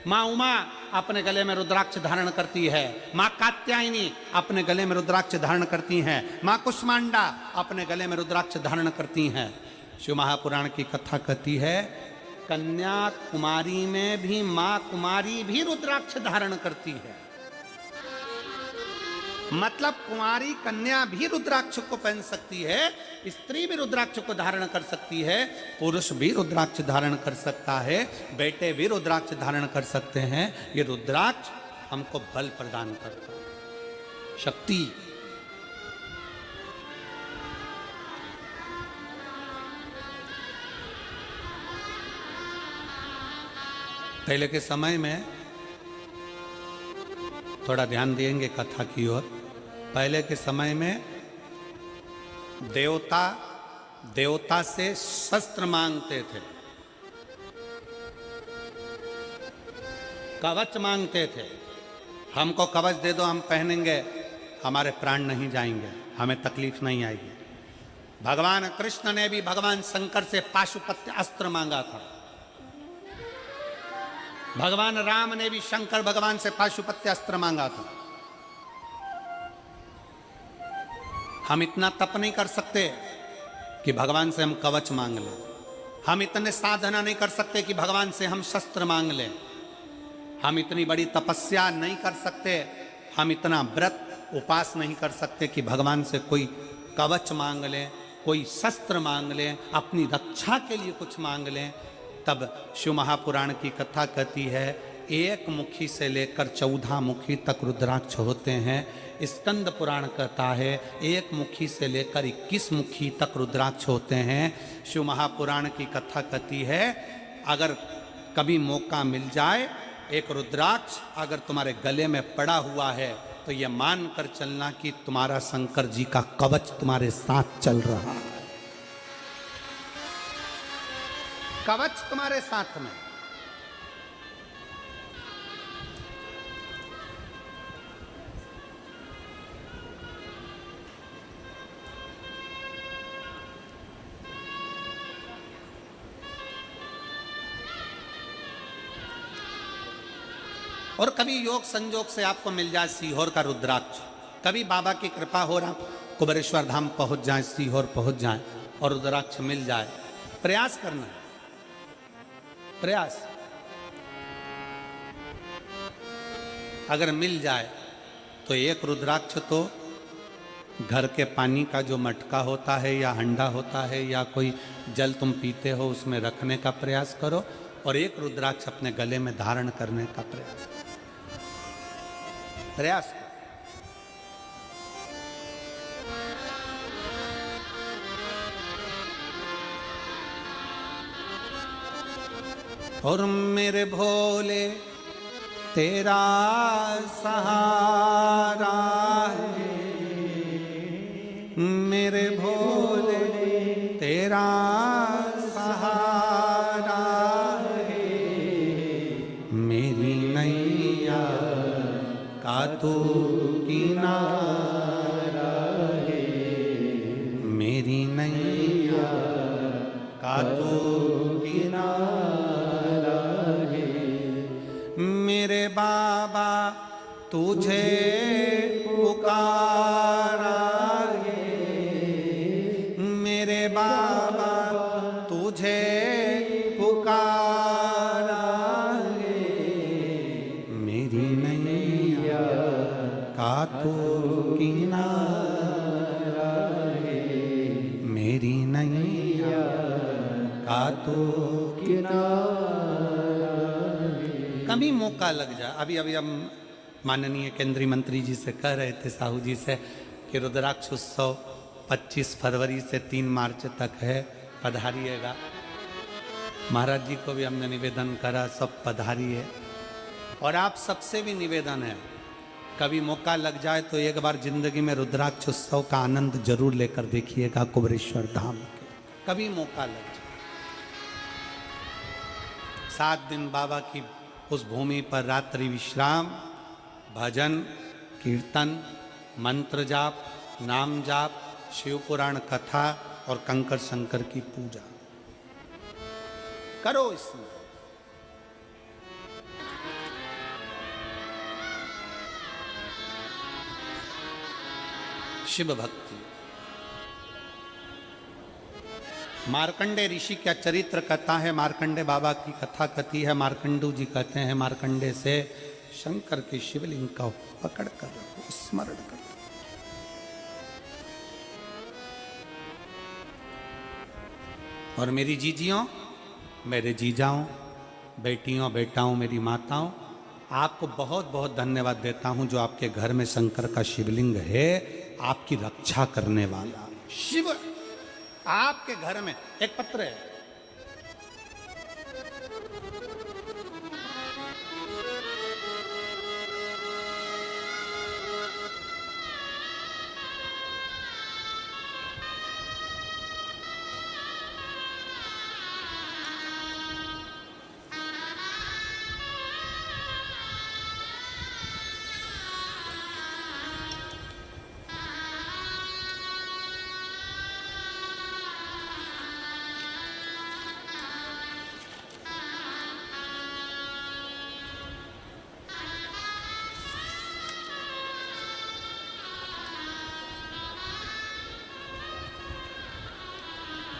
मां उमा अपने गले में रुद्राक्ष धारण करती है। मां कात्यायनी अपने गले में रुद्राक्ष धारण करती हैं। मां कुष्मांडा अपने गले में रुद्राक्ष धारण करती हैं। शिव महापुराण की कथा कहती है, कन्या कुमारी में भी मां कुमारी भी रुद्राक्ष धारण करती है। मतलब कुमारी कन्या भी रुद्राक्ष को पहन सकती है, स्त्री भी रुद्राक्ष को धारण कर सकती है, पुरुष भी रुद्राक्ष धारण कर सकता है, बेटे भी रुद्राक्ष धारण कर सकते हैं। ये रुद्राक्ष हमको बल प्रदान करता है, शक्ति। पहले के समय में थोड़ा ध्यान देंगे कथा की ओर। पहले के समय में देवता से शस्त्र मांगते थे, कवच मांगते थे। हमको कवच दे दो, हम पहनेंगे, हमारे प्राण नहीं जाएंगे, हमें तकलीफ नहीं आएगी। भगवान कृष्ण ने भी भगवान शंकर से पाशुपत्य अस्त्र मांगा था। भगवान राम ने भी शंकर भगवान से पाशुपत्य अस्त्र मांगा था। हम इतना तप नहीं कर सकते कि भगवान से हम कवच मांग लें। हम इतने साधना नहीं कर सकते कि भगवान से हम शस्त्र मांग लें। हम इतनी बड़ी तपस्या नहीं कर सकते, हम इतना व्रत उपास नहीं कर सकते कि भगवान से कोई कवच मांग लें, कोई शस्त्र मांग लें, अपनी रक्षा के लिए कुछ मांग लें। तब शिव महापुराण की कथा कहती है, एक मुखी से लेकर 14 मुखी तक रुद्राक्ष होते हैं। स्कंद पुराण कहता है एक मुखी से लेकर 21 मुखी तक रुद्राक्ष होते हैं। शिव महापुराण की कथा कहती है, अगर कभी मौका मिल जाए, एक रुद्राक्ष अगर तुम्हारे गले में पड़ा हुआ है तो यह मान कर चलना कि तुम्हारा शंकर जी का कवच तुम्हारे साथ चल रहा है, कवच तुम्हारे साथ में। और कभी योग संजोग से आपको मिल जाए सीहोर का रुद्राक्ष, कभी बाबा की कृपा हो रहा कुबेरेश्वर धाम पहुंच जाए, सीहोर पहुंच जाए और रुद्राक्ष मिल जाए, प्रयास करना है, प्रयास। अगर मिल जाए तो एक रुद्राक्ष तो घर के पानी का जो मटका होता है या हंडा होता है या कोई जल तुम पीते हो उसमें रखने का प्रयास करो, और एक रुद्राक्ष अपने गले में धारण करने का प्रयास करो। और मेरे भोले तेरा सहारा है, मेरे भोले तेरा सहारा कातू किनारा है, मेरी नैया कातू किनारा है। मेरे बाबा तुझे पुकारा है, मेरे बाबा तुझे पुकारा है, मेरी नैया कातू किनारा है, मेरी नैया कातू किनारा है। कभी मौका लग जाए, अभी हम माननीय केंद्रीय मंत्री जी से कह रहे थे, साहू जी से, कि रुद्राक्ष उत्सव 25 फरवरी से 3 मार्च तक है, पधारिएगा। महाराज जी को भी हमने निवेदन करा, सब पधारिए। और आप सबसे भी निवेदन है, कभी मौका लग जाए तो एक बार जिंदगी में रुद्राक्ष उत्सव का आनंद जरूर लेकर देखिएगा कुबेरेश्वर धाम के, कभी मौका लग जाए। 7 दिन बाबा की उस भूमि पर रात्रि विश्राम, भजन कीर्तन, मंत्र जाप, नाम जाप, शिव पुराण कथा और कंकर शंकर की पूजा करो। इसमें शिव भक्ति। मार्कंडे ऋषि का चरित्र कथा है, मार्कंडे बाबा की कथा कथी है। मार्कंडू जी कहते हैं, मार्कंडे से शंकर के शिवलिंग का पकड़ कर रखो, स्मरण करो। और मेरी जीजियों, मेरे जीजाओं, बेटियों, बेटाओं, मेरी माताओं, आपको बहुत बहुत धन्यवाद देता हूं जो आपके घर में शंकर का शिवलिंग है, आपकी रक्षा करने वाला शिव आपके घर में। एक पत्र है,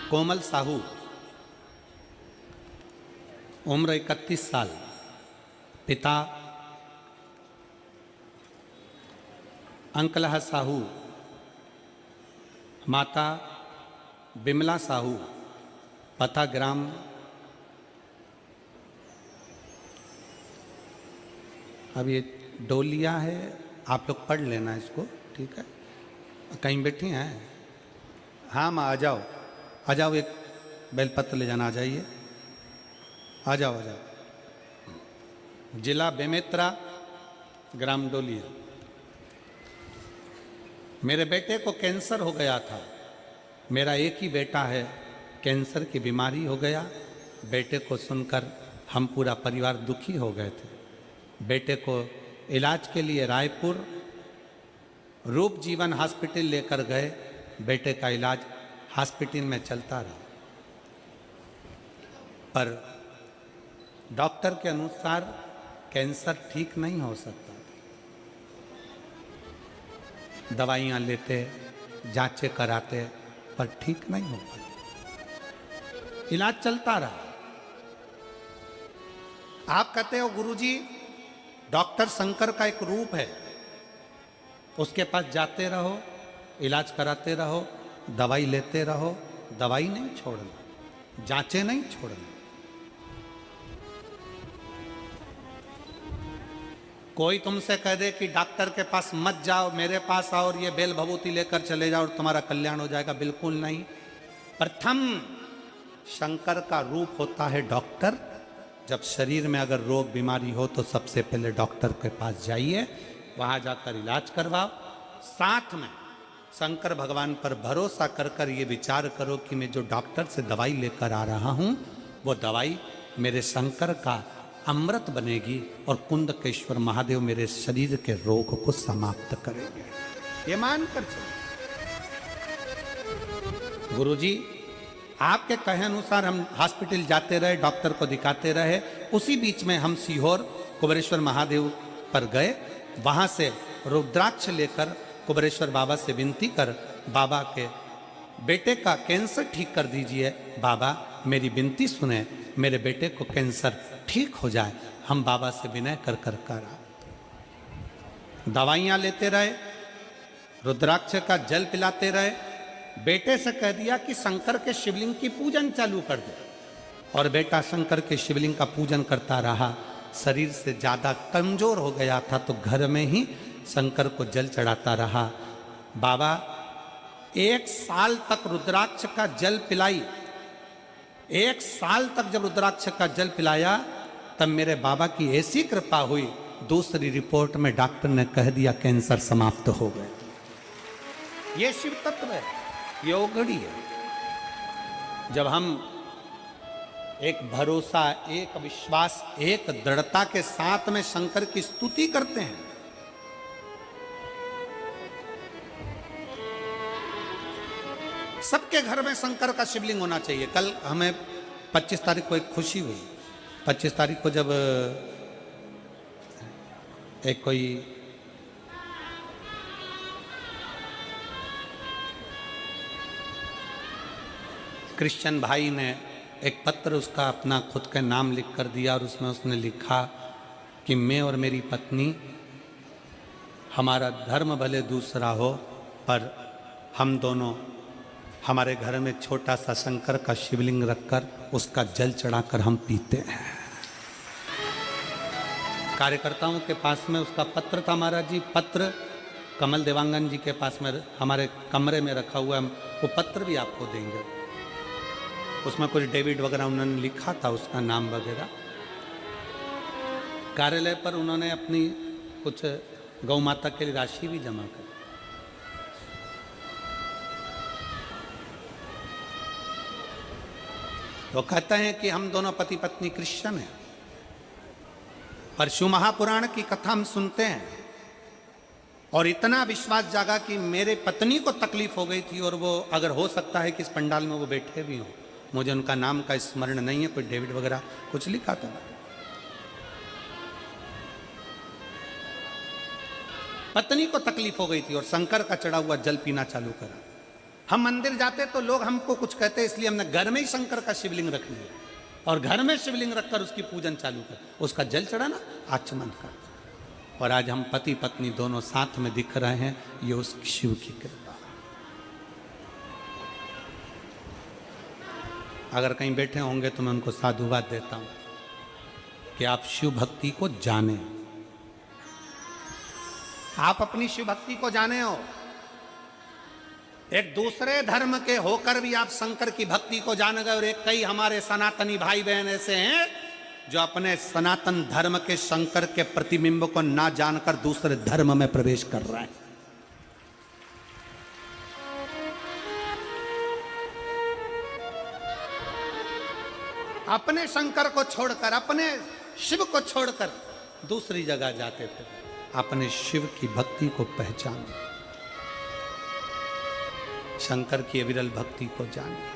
कोमल साहू, उम्र 31 साल, पिता अंकलह साहू, माता बिमला साहू, पता ग्राम अब ये डोलिया है, आप लोग पढ़ लेना इसको, ठीक है। कहीं बैठी हैं? हाँ माँ आ जाओ, आ जाओ, एक बेलपत्र ले जाना, आ जाइए, आ जाओ, आ जाओ। जिला बेमेत्रा, ग्राम डोलिया। मेरे बेटे को कैंसर हो गया था, मेरा एक ही बेटा है, कैंसर की बीमारी हो गया। बेटे को सुनकर हम पूरा परिवार दुखी हो गए थे। बेटे को इलाज के लिए रायपुर रूप जीवन हॉस्पिटल लेकर गए। बेटे का इलाज हॉस्पिटल में चलता रहा, पर डॉक्टर के अनुसार कैंसर ठीक नहीं हो सकता। दवाइयाँ लेते, जांचें कराते, पर ठीक नहीं हो पाता। इलाज चलता रहा। आप कहते हो गुरुजी डॉक्टर शंकर का एक रूप है, उसके पास जाते रहो, इलाज कराते रहो, दवाई लेते रहो, दवाई नहीं छोड़ना, जांचें नहीं छोड़ना। कोई तुमसे कह दे कि डॉक्टर के पास मत जाओ, मेरे पास आओ और ये बेल भभूति लेकर चले जाओ और तुम्हारा कल्याण हो जाएगा, बिल्कुल नहीं। प्रथम शंकर का रूप होता है डॉक्टर। जब शरीर में अगर रोग बीमारी हो तो सबसे पहले डॉक्टर के पास जाइए, वहां जाकर इलाज करवाओ। साथ में शंकर भगवान पर भरोसा कर ये विचार करो कि मैं जो डॉक्टर से दवाई लेकर आ रहा हूं, वो दवाई मेरे शंकर का अमृत बनेगी और कुंदकेश्वर महादेव मेरे शरीर के रोग को समाप्त करेंगे। ये मानकर चलो। गुरुजी आपके कहे अनुसार हम हॉस्पिटल जाते रहे, डॉक्टर को दिखाते रहे। उसी बीच में हम सीहोर कुबेरेश्वर महादेव पर गए। वहां से रुद्राक्ष लेकर कुबेरेश्वर बाबा से विनती कर, बाबा के बेटे का कैंसर ठीक कर दीजिए। बाबा मेरी विनती सुने, मेरे बेटे को कैंसर ठीक हो जाए। हम बाबा से विनय कर करा, दवाइयां लेते रहे, रुद्राक्ष का जल पिलाते रहे। बेटे से कह दिया कि शंकर के शिवलिंग की पूजन चालू कर दे, और बेटा शंकर के शिवलिंग का पूजन करता रहा। शरीर से ज्यादा कमजोर हो गया था तो घर में ही शंकर को जल चढ़ाता रहा। बाबा 1 साल तक रुद्राक्ष का जल पिलाई। 1 साल तक जब रुद्राक्ष का जल पिलाया तब मेरे बाबा की ऐसी कृपा हुई, दूसरी रिपोर्ट में डॉक्टर ने कह दिया कैंसर समाप्त हो गया। ये शिव तत्व है, ये ओघड़ी है। जब हम एक भरोसा, एक विश्वास, एक दृढ़ता के साथ में शंकर की स्तुति करते हैं, सबके घर में शंकर का शिवलिंग होना चाहिए। कल हमें 25 तारीख को एक खुशी हुई। 25 तारीख को जब एक कोई क्रिश्चियन भाई ने एक पत्र उसका अपना खुद का नाम लिख कर दिया, और उसमें उसने लिखा कि मैं और मेरी पत्नी, हमारा धर्म भले दूसरा हो पर हम दोनों हमारे घर में छोटा सा शंकर का शिवलिंग रखकर उसका जल चढ़ाकर हम पीते हैं। कार्यकर्ताओं के पास में उसका पत्र था। महाराज जी पत्र कमल देवांगन जी के पास में हमारे कमरे में रखा हुआ है, वो पत्र भी आपको देंगे। उसमें कुछ डेविड वगैरह उन्होंने लिखा था, उसका नाम वगैरह। कार्यालय पर उन्होंने अपनी कुछ गौ माता के लिए राशि भी जमा कर। तो कहते हैं कि हम दोनों पति पत्नी क्रिश्चियन हैं, और शिव महापुराण की कथा हम सुनते हैं, और इतना विश्वास जागा कि मेरे पत्नी को तकलीफ हो गई थी, और वो अगर हो सकता है कि इस पंडाल में वो बैठे भी हों, मुझे उनका नाम का स्मरण नहीं है, कोई डेविड वगैरह कुछ लिखा था। पत्नी को तकलीफ हो गई थी और शंकर का चढ़ा हुआ जल पीना चालू करा। हम मंदिर जाते तो लोग हमको कुछ कहते, इसलिए हमने घर में ही शंकर का शिवलिंग रख लिया, और घर में शिवलिंग रखकर उसकी पूजन चालू कर, उसका जल चढ़ाना आचमन कर। और आज हम पति पत्नी दोनों साथ में दिख रहे हैं, ये उस शिव की कृपा। अगर कहीं बैठे होंगे तो मैं उनको साधुवाद देता हूं कि आप शिव भक्ति को जाने, आप अपनी शिव भक्ति को जाने हो। एक दूसरे धर्म के होकर भी आप शंकर की भक्ति को जान गए, और एक कई हमारे सनातनी भाई बहन ऐसे हैं जो अपने सनातन धर्म के शंकर के प्रतिबिंब को ना जानकर दूसरे धर्म में प्रवेश कर रहे हैं। अपने शंकर को छोड़कर, अपने शिव को छोड़कर दूसरी जगह जाते थे। अपने शिव की भक्ति को पहचानो, शंकर की अविरल भक्ति को जानिए।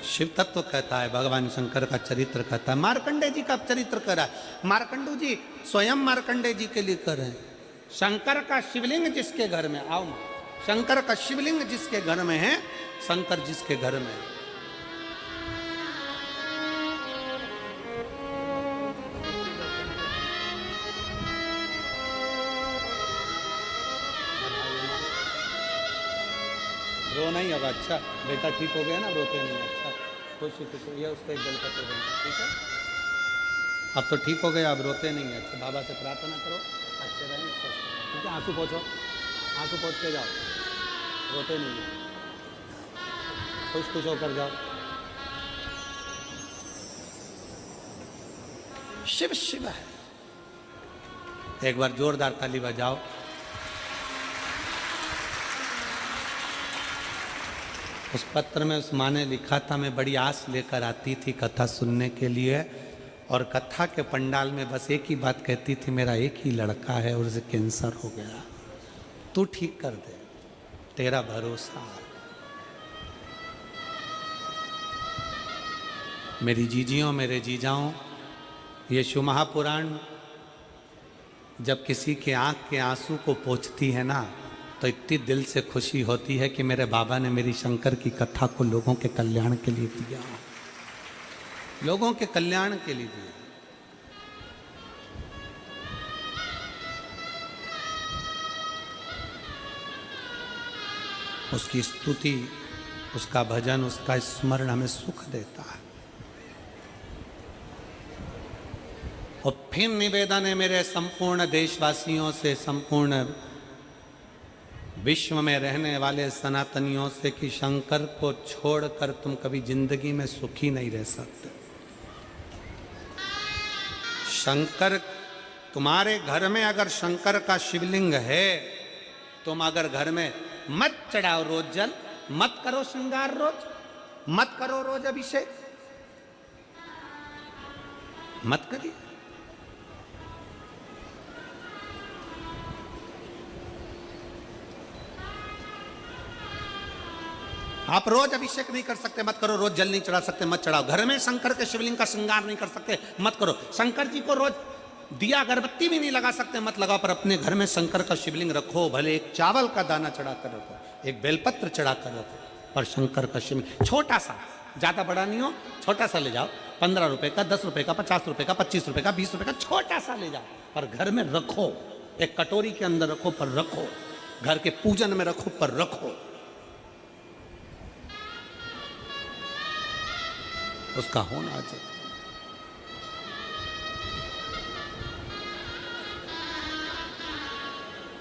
शिव तत्व कहता है, भगवान शंकर का चरित्र कहता है, मार्कंडे जी का चरित्र कह रहा है। मार्कंडू जी स्वयं मार्कंडे जी के लिए कर रहे हैं। शंकर का शिवलिंग जिसके घर में, आओ मां, शंकर का शिवलिंग जिसके घर में है, शंकर जिसके घर में है, रो नहीं होगा। अच्छा बेटा ठीक हो गया ना, रोते नहीं। अच्छा खुश खुश ये उसको एक जलपत्र देना, ठीक है। अब तो ठीक हो गया, अब रोते नहीं है। अच्छा बाबा से प्रार्थना करो अच्छे रहें, ठीक है। आंसू पोंछो, आंसू पोंछ के जाओ, रोते नहीं है, खुश खुश होकर जाओ। शिव शिव है। एक बार जोरदार ताली बजाओ। उस पत्र में उस माँ ने लिखा था, मैं बड़ी आस लेकर आती थी कथा सुनने के लिए, और कथा के पंडाल में बस एक ही बात कहती थी, मेरा एक ही लड़का है और उसे कैंसर हो गया, तू ठीक कर दे, तेरा भरोसा। मेरी जीजियों, मेरे जीजाओं, ये शिव महापुराण जब किसी के आंख के आंसू को पोंछती है ना, तो इतनी दिल से खुशी होती है कि मेरे बाबा ने मेरी शंकर की कथा को लोगों के कल्याण के लिए दिया, लोगों के कल्याण के लिए दिया। उसकी स्तुति, उसका भजन, उसका स्मरण हमें सुख देता है। और फिर निवेदन है मेरे संपूर्ण देशवासियों से, संपूर्ण विश्व में रहने वाले सनातनियों से, कि शंकर को छोड़कर तुम कभी जिंदगी में सुखी नहीं रह सकते। शंकर, तुम्हारे घर में अगर शंकर का शिवलिंग है, तुम अगर घर में मत चढ़ाओ रोज जल, मत करो श्रृंगार रोज, मत करो रोज अभिषेक, मत करिए। आप रोज अभिषेक नहीं कर सकते, मत करो। रोज जल नहीं चढ़ा सकते, मत चढ़ाओ। घर में शंकर के शिवलिंग का श्रृंगार नहीं कर सकते, मत करो। शंकर जी को रोज दिया अगरबत्ती भी नहीं लगा सकते, मत लगाओ। पर अपने घर में शंकर का शिवलिंग रखो, भले एक चावल का दाना चढ़ा कर रखो, एक बेलपत्र चढ़ा कर रखो, पर शंकर का शिवलिंग छोटा सा, ज्यादा बड़ा नहीं हो, छोटा सा ले जाओ। 15 रुपए का, 10 रुपए का, 50 रुपए का, 25 रुपए का, 20 रुपए का, छोटा सा ले जाओ, पर घर में रखो। एक कटोरी के अंदर रखो, पर रखो। घर के पूजन में रखो, पर रखो। उसका होना चाहिए।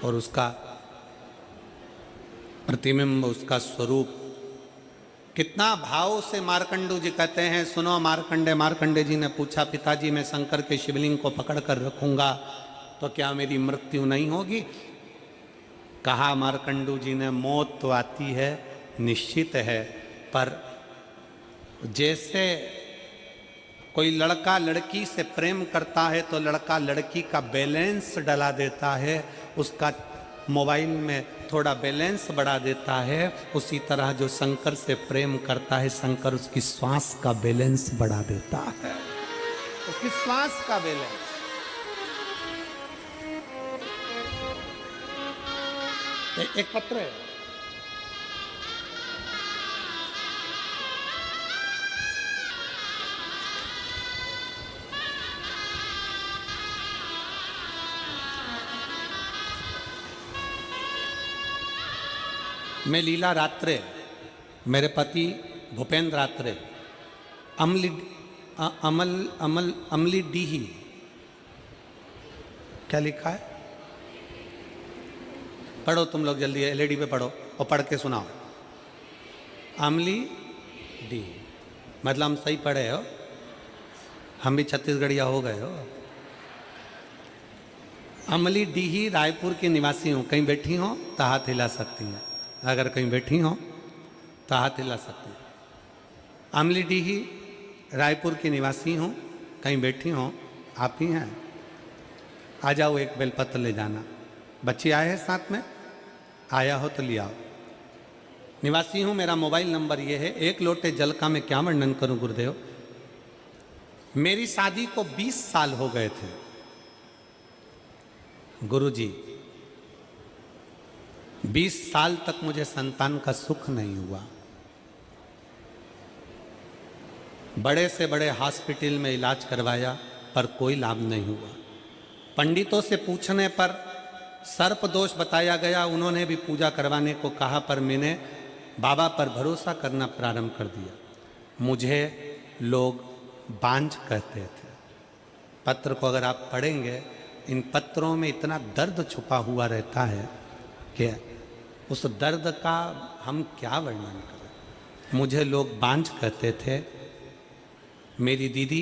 और उसका प्रतिबिंब, उसका स्वरूप कितना भाव से मार्कंडू जी कहते हैं, सुनो मार्कंडे। मार्कंडे जी ने पूछा, पिताजी मैं शंकर के शिवलिंग को पकड़ कर रखूंगा तो क्या मेरी मृत्यु नहीं होगी? कहा मार्कंडू जी ने, मौत तो आती है, निश्चित है, पर जैसे कोई लड़का लड़की से प्रेम करता है तो लड़का लड़की का बैलेंस डला देता है, उसका मोबाइल में थोड़ा बैलेंस बढ़ा देता है, उसी तरह जो शंकर से प्रेम करता है, शंकर उसकी श्वास का बैलेंस बढ़ा देता है, उसकी श्वास का बैलेंस। एक पत्र है, मैं लीला रात्रे, मेरे पति भूपेंद्र रात्रे, अमली डीही, क्या लिखा है? पढ़ो तुम लोग जल्दी, एलईडी पे पढ़ो और पढ़ के सुनाओ। अमली डी, मतलब हम सही पढ़े हो, हम भी छत्तीसगढ़िया हो गए हो। अमली डीही रायपुर की निवासी हूँ, कहीं बैठी हो तो हाथ हिला सकती हैं, अगर कहीं बैठी हो तो हाथ हिला सकती हैं। अमली डीही रायपुर की निवासी हूँ, कहीं बैठी हो, आप ही हैं, आ जाओ, एक बेलपत्र ले जाना। बच्चे आए हैं साथ में, आया हो तो ले आओ। निवासी हूँ, मेरा मोबाइल नंबर ये है। एक लोटे जल का मैं क्या वर्णन करूं गुरुदेव। मेरी शादी को 20 साल हो गए थे गुरुजी, 20 साल तक मुझे संतान का सुख नहीं हुआ। बड़े से बड़े हॉस्पिटल में इलाज करवाया पर कोई लाभ नहीं हुआ। पंडितों से पूछने पर सर्प दोष बताया गया, उन्होंने भी पूजा करवाने को कहा, पर मैंने बाबा पर भरोसा करना प्रारंभ कर दिया। मुझे लोग बांझ कहते थे। पत्र को अगर आप पढ़ेंगे, इन पत्रों में इतना दर्द छुपा हुआ रहता है कि उस दर्द का हम क्या वर्णन करें। मुझे लोग बांझ कहते थे। मेरी दीदी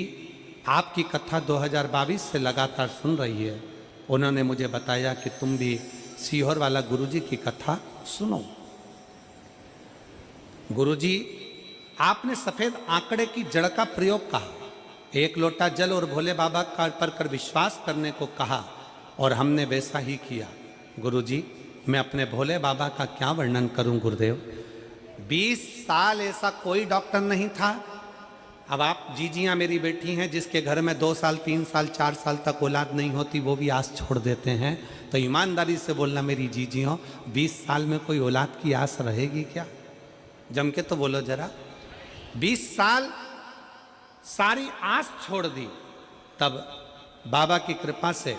आपकी कथा 2022 से लगातार सुन रही है। उन्होंने मुझे बताया कि तुम भी सीहोर वाला गुरुजी की कथा सुनो। गुरुजी, आपने सफेद आंकड़े की जड़ का प्रयोग कहा, एक लोटा जल और भोले बाबा का पर कर विश्वास करने को कहा, और हमने वैसा ही किया। गुरुजी, मैं अपने भोले बाबा का क्या वर्णन करूं गुरुदेव। 20 साल ऐसा कोई डॉक्टर नहीं था। अब आप जीजियां मेरी बेटी हैं, जिसके घर में 2 साल 3 साल 4 साल तक औलाद नहीं होती, वो भी आस छोड़ देते हैं। तो ईमानदारी से बोलना मेरी जीजियों, 20 साल में कोई औलाद की आस रहेगी क्या? जम के तो बोलो जरा। 20 साल सारी आस छोड़ दी। तब बाबा की कृपा से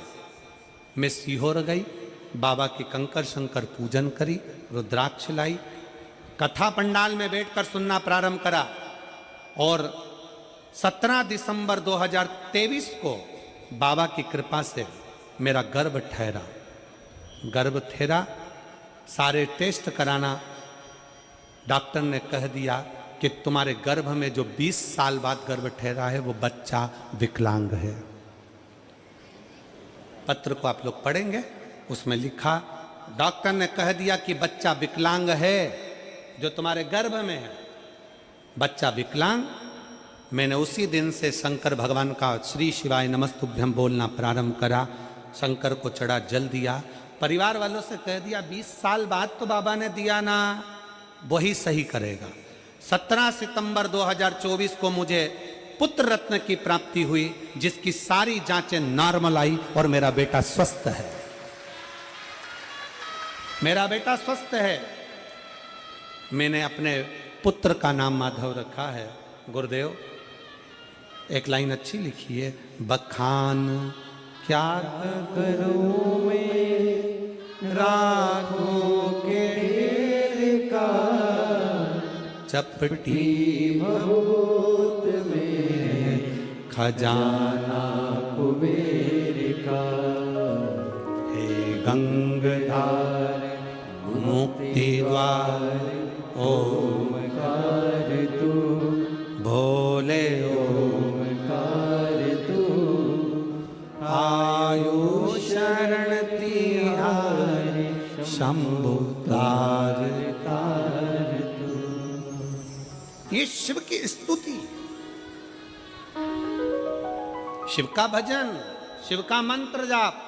मैं सीहोर गई, बाबा की कंकर शंकर पूजन करी, रुद्राक्ष लाई, कथा पंडाल में बैठकर सुनना प्रारंभ करा, और 17 दिसंबर 2023 को बाबा की कृपा से मेरा गर्भ ठहरा। गर्भ ठहरा, सारे टेस्ट कराना, डॉक्टर ने कह दिया कि तुम्हारे गर्भ में जो 20 साल बाद गर्भ ठहरा है वो बच्चा विकलांग है। पत्र को आप लोग पढ़ेंगे, उसमें लिखा, डॉक्टर ने कह दिया कि बच्चा विकलांग है, जो तुम्हारे गर्भ में है बच्चा विकलांग। मैंने उसी दिन से शंकर भगवान का श्री शिवाय नमस्तुभ्यम बोलना प्रारंभ करा, शंकर को चढ़ा जल दिया, परिवार वालों से कह दिया 20 साल बाद तो बाबा ने दिया ना, वही सही करेगा। 17 सितंबर 2024 को मुझे पुत्र रत्न की प्राप्ति हुई, जिसकी सारी जांचें नॉर्मल आई, और मेरा बेटा स्वस्थ है। मेरा बेटा स्वस्थ है। मैंने अपने पुत्र का नाम माधव रखा है। गुरुदेव, एक लाइन अच्छी लिखी है, बखान क्या करूं मैं राखों के ढेर का, चपटी बहुत में खजाना कुबेर का, हे गंगाधार मुक्ति द्वार ओमकार तू, भोले ओमकार तू, आयु शरण तिहारे शंभु तार तार तू। ये शिव की स्तुति, शिव का भजन, शिव का मंत्र जाप।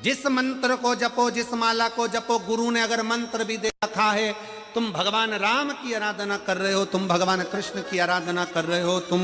जिस मंत्र को जपो, जिस माला को जपो, गुरु ने अगर मंत्र भी दे रखा है, तुम भगवान राम की आराधना कर रहे हो, तुम भगवान कृष्ण की आराधना कर रहे हो, तुम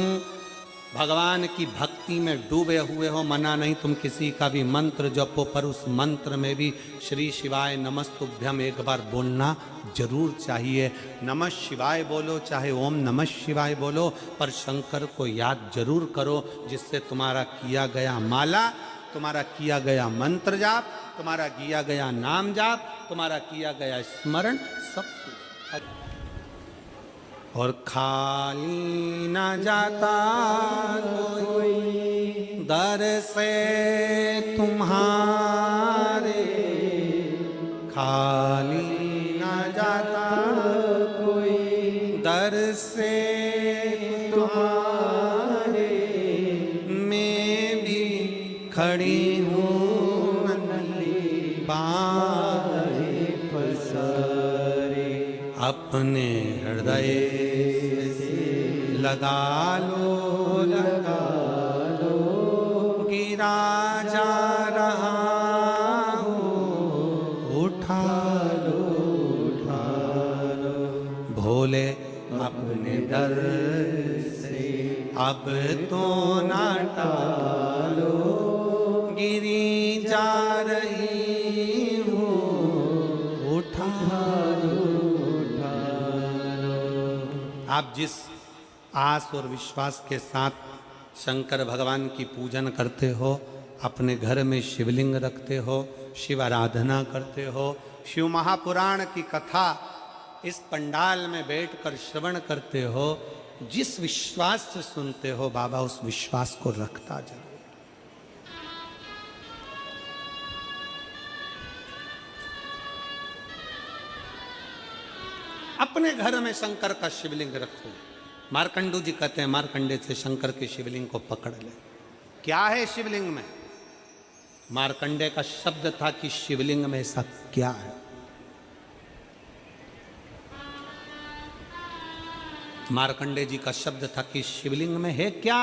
भगवान की भक्ति में डूबे हुए हो, मना नहीं तुम किसी का भी मंत्र जपो, पर उस मंत्र में भी श्री शिवाय नमस्तुभ्यम एक बार बोलना जरूर चाहिए। नमः शिवाय बोलो, चाहे ओम नमः शिवाय बोलो, पर शंकर को याद जरूर करो, जिससे तुम्हारा किया गया माला, तुम्हारा किया गया मंत्र जाप, तुम्हारा किया गया नाम जाप, तुम्हारा किया गया स्मरण सब। और खाली न जाता कोई दर से तुम्हारे, खाली न जाता कोई दर से तुम्हारे, मैं भी खड़ी हूँ नन्ही बाहें पसारे, अपने हृदय से लगा लो, गिरा जा रहा हूँ, उठा लो, भोले अपने दर से अब तो ना टालो, गिरी जा रही हूँ, उठा लो। आप जिस आस और विश्वास के साथ शंकर भगवान की पूजन करते हो, अपने घर में शिवलिंग रखते हो, शिव आराधना करते हो, शिव महापुराण की कथा इस पंडाल में बैठकर श्रवण करते हो, जिस विश्वास से सुनते हो, बाबा उस विश्वास को रखता जरूर। अपने घर में शंकर का शिवलिंग रखो, मार्कंडू जी कहते हैं मार्कंडे से शंकर के शिवलिंग को पकड़ ले। क्या है शिवलिंग में? मार्कंडे का शब्द था कि शिवलिंग में ऐसा क्या है। मार्कंडे जी का शब्द था कि शिवलिंग में है क्या,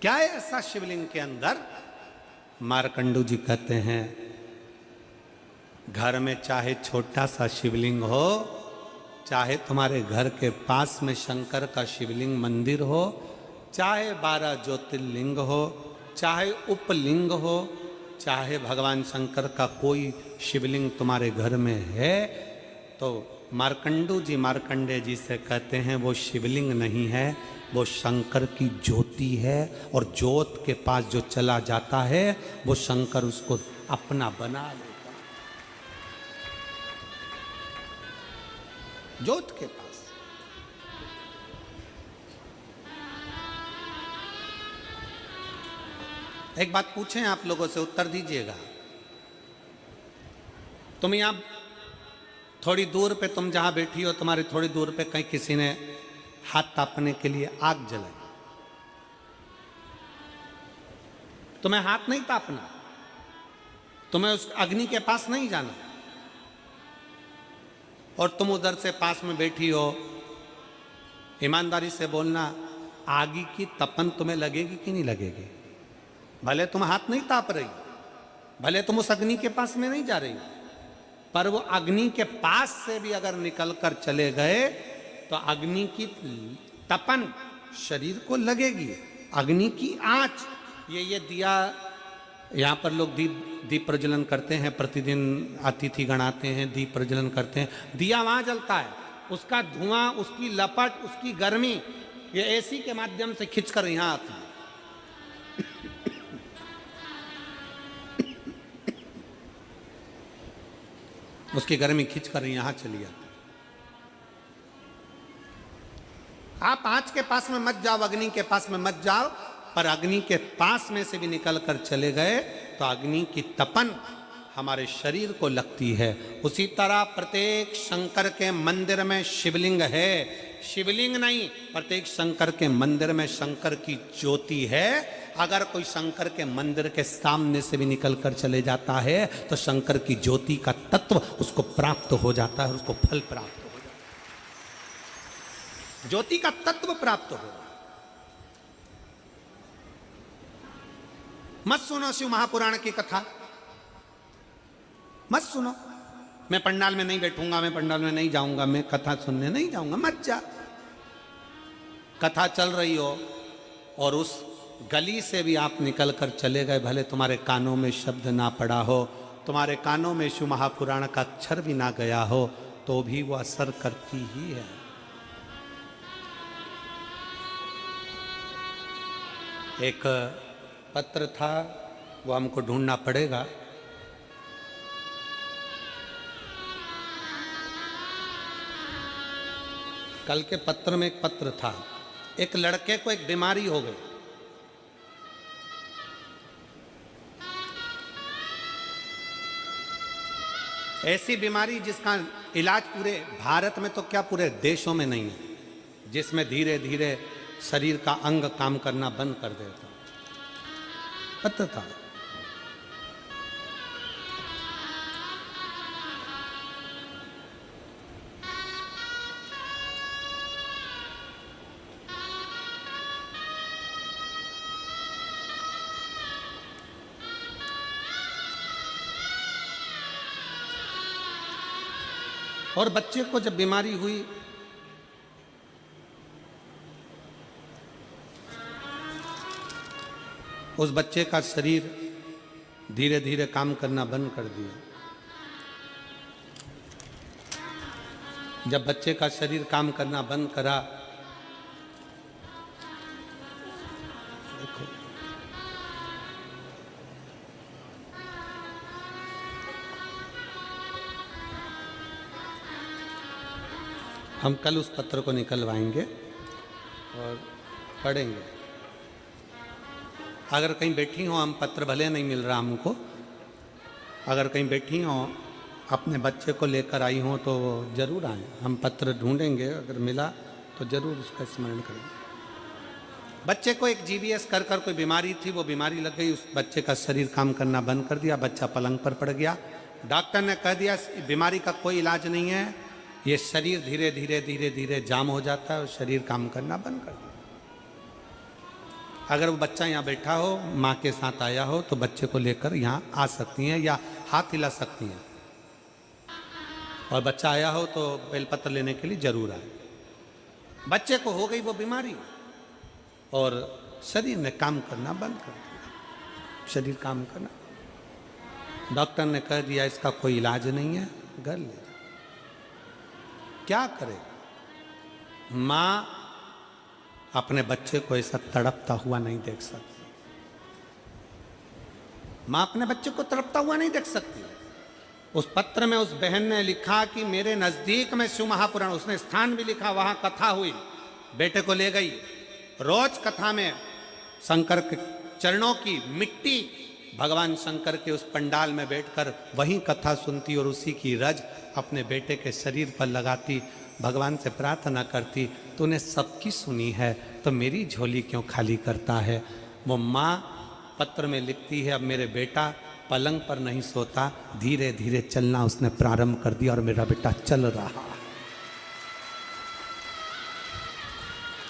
क्या है ऐसा शिवलिंग के अंदर? मार्कंडू जी कहते हैं घर में चाहे छोटा सा शिवलिंग हो, चाहे तुम्हारे घर के पास में शंकर का शिवलिंग मंदिर हो, चाहे 12 ज्योतिर्लिंग हो, चाहे उपलिंग हो, चाहे भगवान शंकर का कोई शिवलिंग तुम्हारे घर में है, तो मार्कंडू जी मार्कंडे जी से कहते हैं वो शिवलिंग नहीं है, वो शंकर की ज्योति है। और ज्योत के पास जो चला जाता है वो शंकर उसको अपना बना लेता है। ज्योत के पास एक बात पूछें आप लोगों से, उत्तर दीजिएगा। तुम यहां थोड़ी दूर पे, तुम जहां बैठी हो तुम्हारी थोड़ी दूर पे कहीं किसी ने हाथ तापने के लिए आग जलाई, तुम्हें हाथ नहीं तापना, तुम्हें उस अग्नि के पास नहीं जाना, और तुम उधर से पास में बैठी हो। ईमानदारी से बोलना, आगी की तपन तुम्हें लगेगी कि नहीं लगेगी? भले तुम हाथ नहीं ताप रही, भले तुम उस अग्नि के पास में नहीं जा रही, पर वो अग्नि के पास से भी अगर निकल कर चले गए तो अग्नि की तपन शरीर को लगेगी। अग्नि की आंच, ये दिया, यहाँ पर लोग दीप प्रज्वलन करते हैं, प्रतिदिन अतिथि गणाते हैं, दीप प्रज्वलन करते हैं, दिया वहां जलता है, उसका धुआं, उसकी लपट, उसकी गर्मी ये एसी के माध्यम से खिंचकर यहाँ आती है। उसकी गर्मी खिंचकर यहां चली जाती। आप आंच के पास में मत जाओ, अग्नि के पास में मत जाओ, पर अग्नि के पास में से भी निकल कर चले गए तो अग्नि की तपन हमारे शरीर को लगती है। उसी तरह प्रत्येक शंकर के मंदिर में शिवलिंग है, शिवलिंग नहीं, प्रत्येक शंकर के मंदिर में शंकर की ज्योति है। अगर कोई शंकर के मंदिर के सामने से भी निकल कर चले जाता है तो शंकर की ज्योति का तत्व उसको प्राप्त हो जाता है, उसको फल प्राप्त हो जाता है, ज्योति का तत्व प्राप्त हो। मत सुनो शिव महापुराण की कथा, मत सुनो। मैं पंडाल में नहीं बैठूंगा, मैं पंडाल में नहीं जाऊंगा, मैं कथा सुनने नहीं जाऊंगा, मत जा। कथा चल रही हो और उस गली से भी आप निकल कर चले गए, भले तुम्हारे कानों में शब्द ना पड़ा हो, तुम्हारे कानों में शिव महापुराण का अक्षर भी ना गया हो, तो भी वो असर करती ही है। एक पत्र था, वो हमको ढूंढना पड़ेगा। कल के पत्र में एक पत्र था, एक लड़के को एक बीमारी हो गई, ऐसी बीमारी जिसका इलाज पूरे भारत में तो क्या पूरे देशों में नहीं है, जिसमें धीरे धीरे शरीर का अंग काम करना बंद कर देता। पता था और बच्चे को जब बीमारी हुई उस बच्चे का शरीर धीरे धीरे काम करना बंद कर दिया। जब बच्चे का शरीर काम करना बंद करा, देखो हम कल उस पत्र को निकलवाएंगे और पढ़ेंगे। अगर कहीं बैठी हो, हम पत्र भले नहीं मिल रहा हमको, अगर कहीं बैठी हो अपने बच्चे को लेकर आई हों तो जरूर आएँ। हम पत्र ढूंढेंगे, अगर मिला तो जरूर उसका स्मरण करेंगे। बच्चे को एक जीबीएस कर कोई बीमारी थी, वो बीमारी लग गई, उस बच्चे का शरीर काम करना बंद कर दिया, बच्चा पलंग पर पड़ गया। डॉक्टर ने कह दिया इस बीमारी का कोई इलाज नहीं है, ये शरीर धीरे धीरे धीरे धीरे जाम हो जाता है और शरीर काम करना बंद कर दिया। अगर वो बच्चा यहाँ बैठा हो, माँ के साथ आया हो, तो बच्चे को लेकर यहाँ आ सकती हैं या हाथ हिला सकती हैं। और बच्चा आया हो तो बेलपत्र लेने के लिए जरूर आए। बच्चे को हो गई वो बीमारी और शरीर ने काम करना बंद कर दिया, शरीर काम करना। डॉक्टर ने कह दिया इसका कोई इलाज नहीं है, घर ले जाओ। क्या करे? माँ अपने बच्चे को ऐसा तड़पता हुआ नहीं देख सकती। माँ अपने बच्चे को तड़पता हुआ नहीं देख सकती। उस पत्र में उस बहन ने लिखा कि मेरे नजदीक में शिव महापुराण, उसने स्थान भी लिखा, वहां कथा हुई, बेटे को ले गई। रोज कथा में शंकर के चरणों की मिट्टी भगवान शंकर के उस पंडाल में बैठकर वहीं कथा सुनती और उसी की रज अपने बेटे के शरीर पर लगाती, भगवान से प्रार्थना करती, तूने सबकी सुनी है तो मेरी झोली क्यों खाली करता है। वो माँ पत्र में लिखती है अब मेरे बेटा पलंग पर नहीं सोता, धीरे धीरे चलना उसने प्रारंभ कर दिया और मेरा बेटा चल रहा।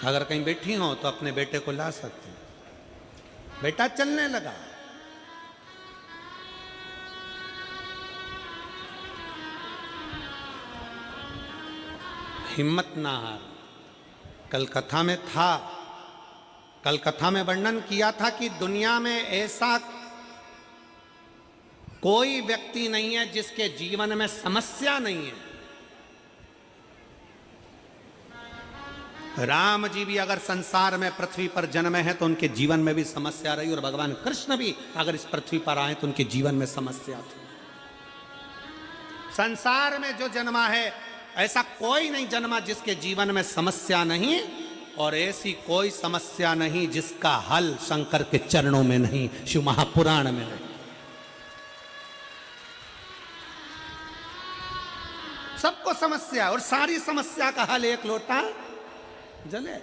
अगर कहीं बैठी हो तो अपने बेटे को ला सकती, बेटा चलने लगा। हिम्मत ना हार। कल कथा में था, कल कथा में वर्णन किया था कि दुनिया में ऐसा कोई व्यक्ति नहीं है जिसके जीवन में समस्या नहीं है। राम जी भी अगर संसार में पृथ्वी पर जन्मे हैं तो उनके जीवन में भी समस्या रही, और भगवान कृष्ण भी अगर इस पृथ्वी पर आए तो उनके जीवन में समस्या थी। संसार में जो जन्मा है ऐसा कोई नहीं जन्मा जिसके जीवन में समस्या नहीं, और ऐसी कोई समस्या नहीं जिसका हल शंकर के चरणों में नहीं, शिव महापुराण में नहीं। सबको समस्या, और सारी समस्या का हल एक लोटा जले।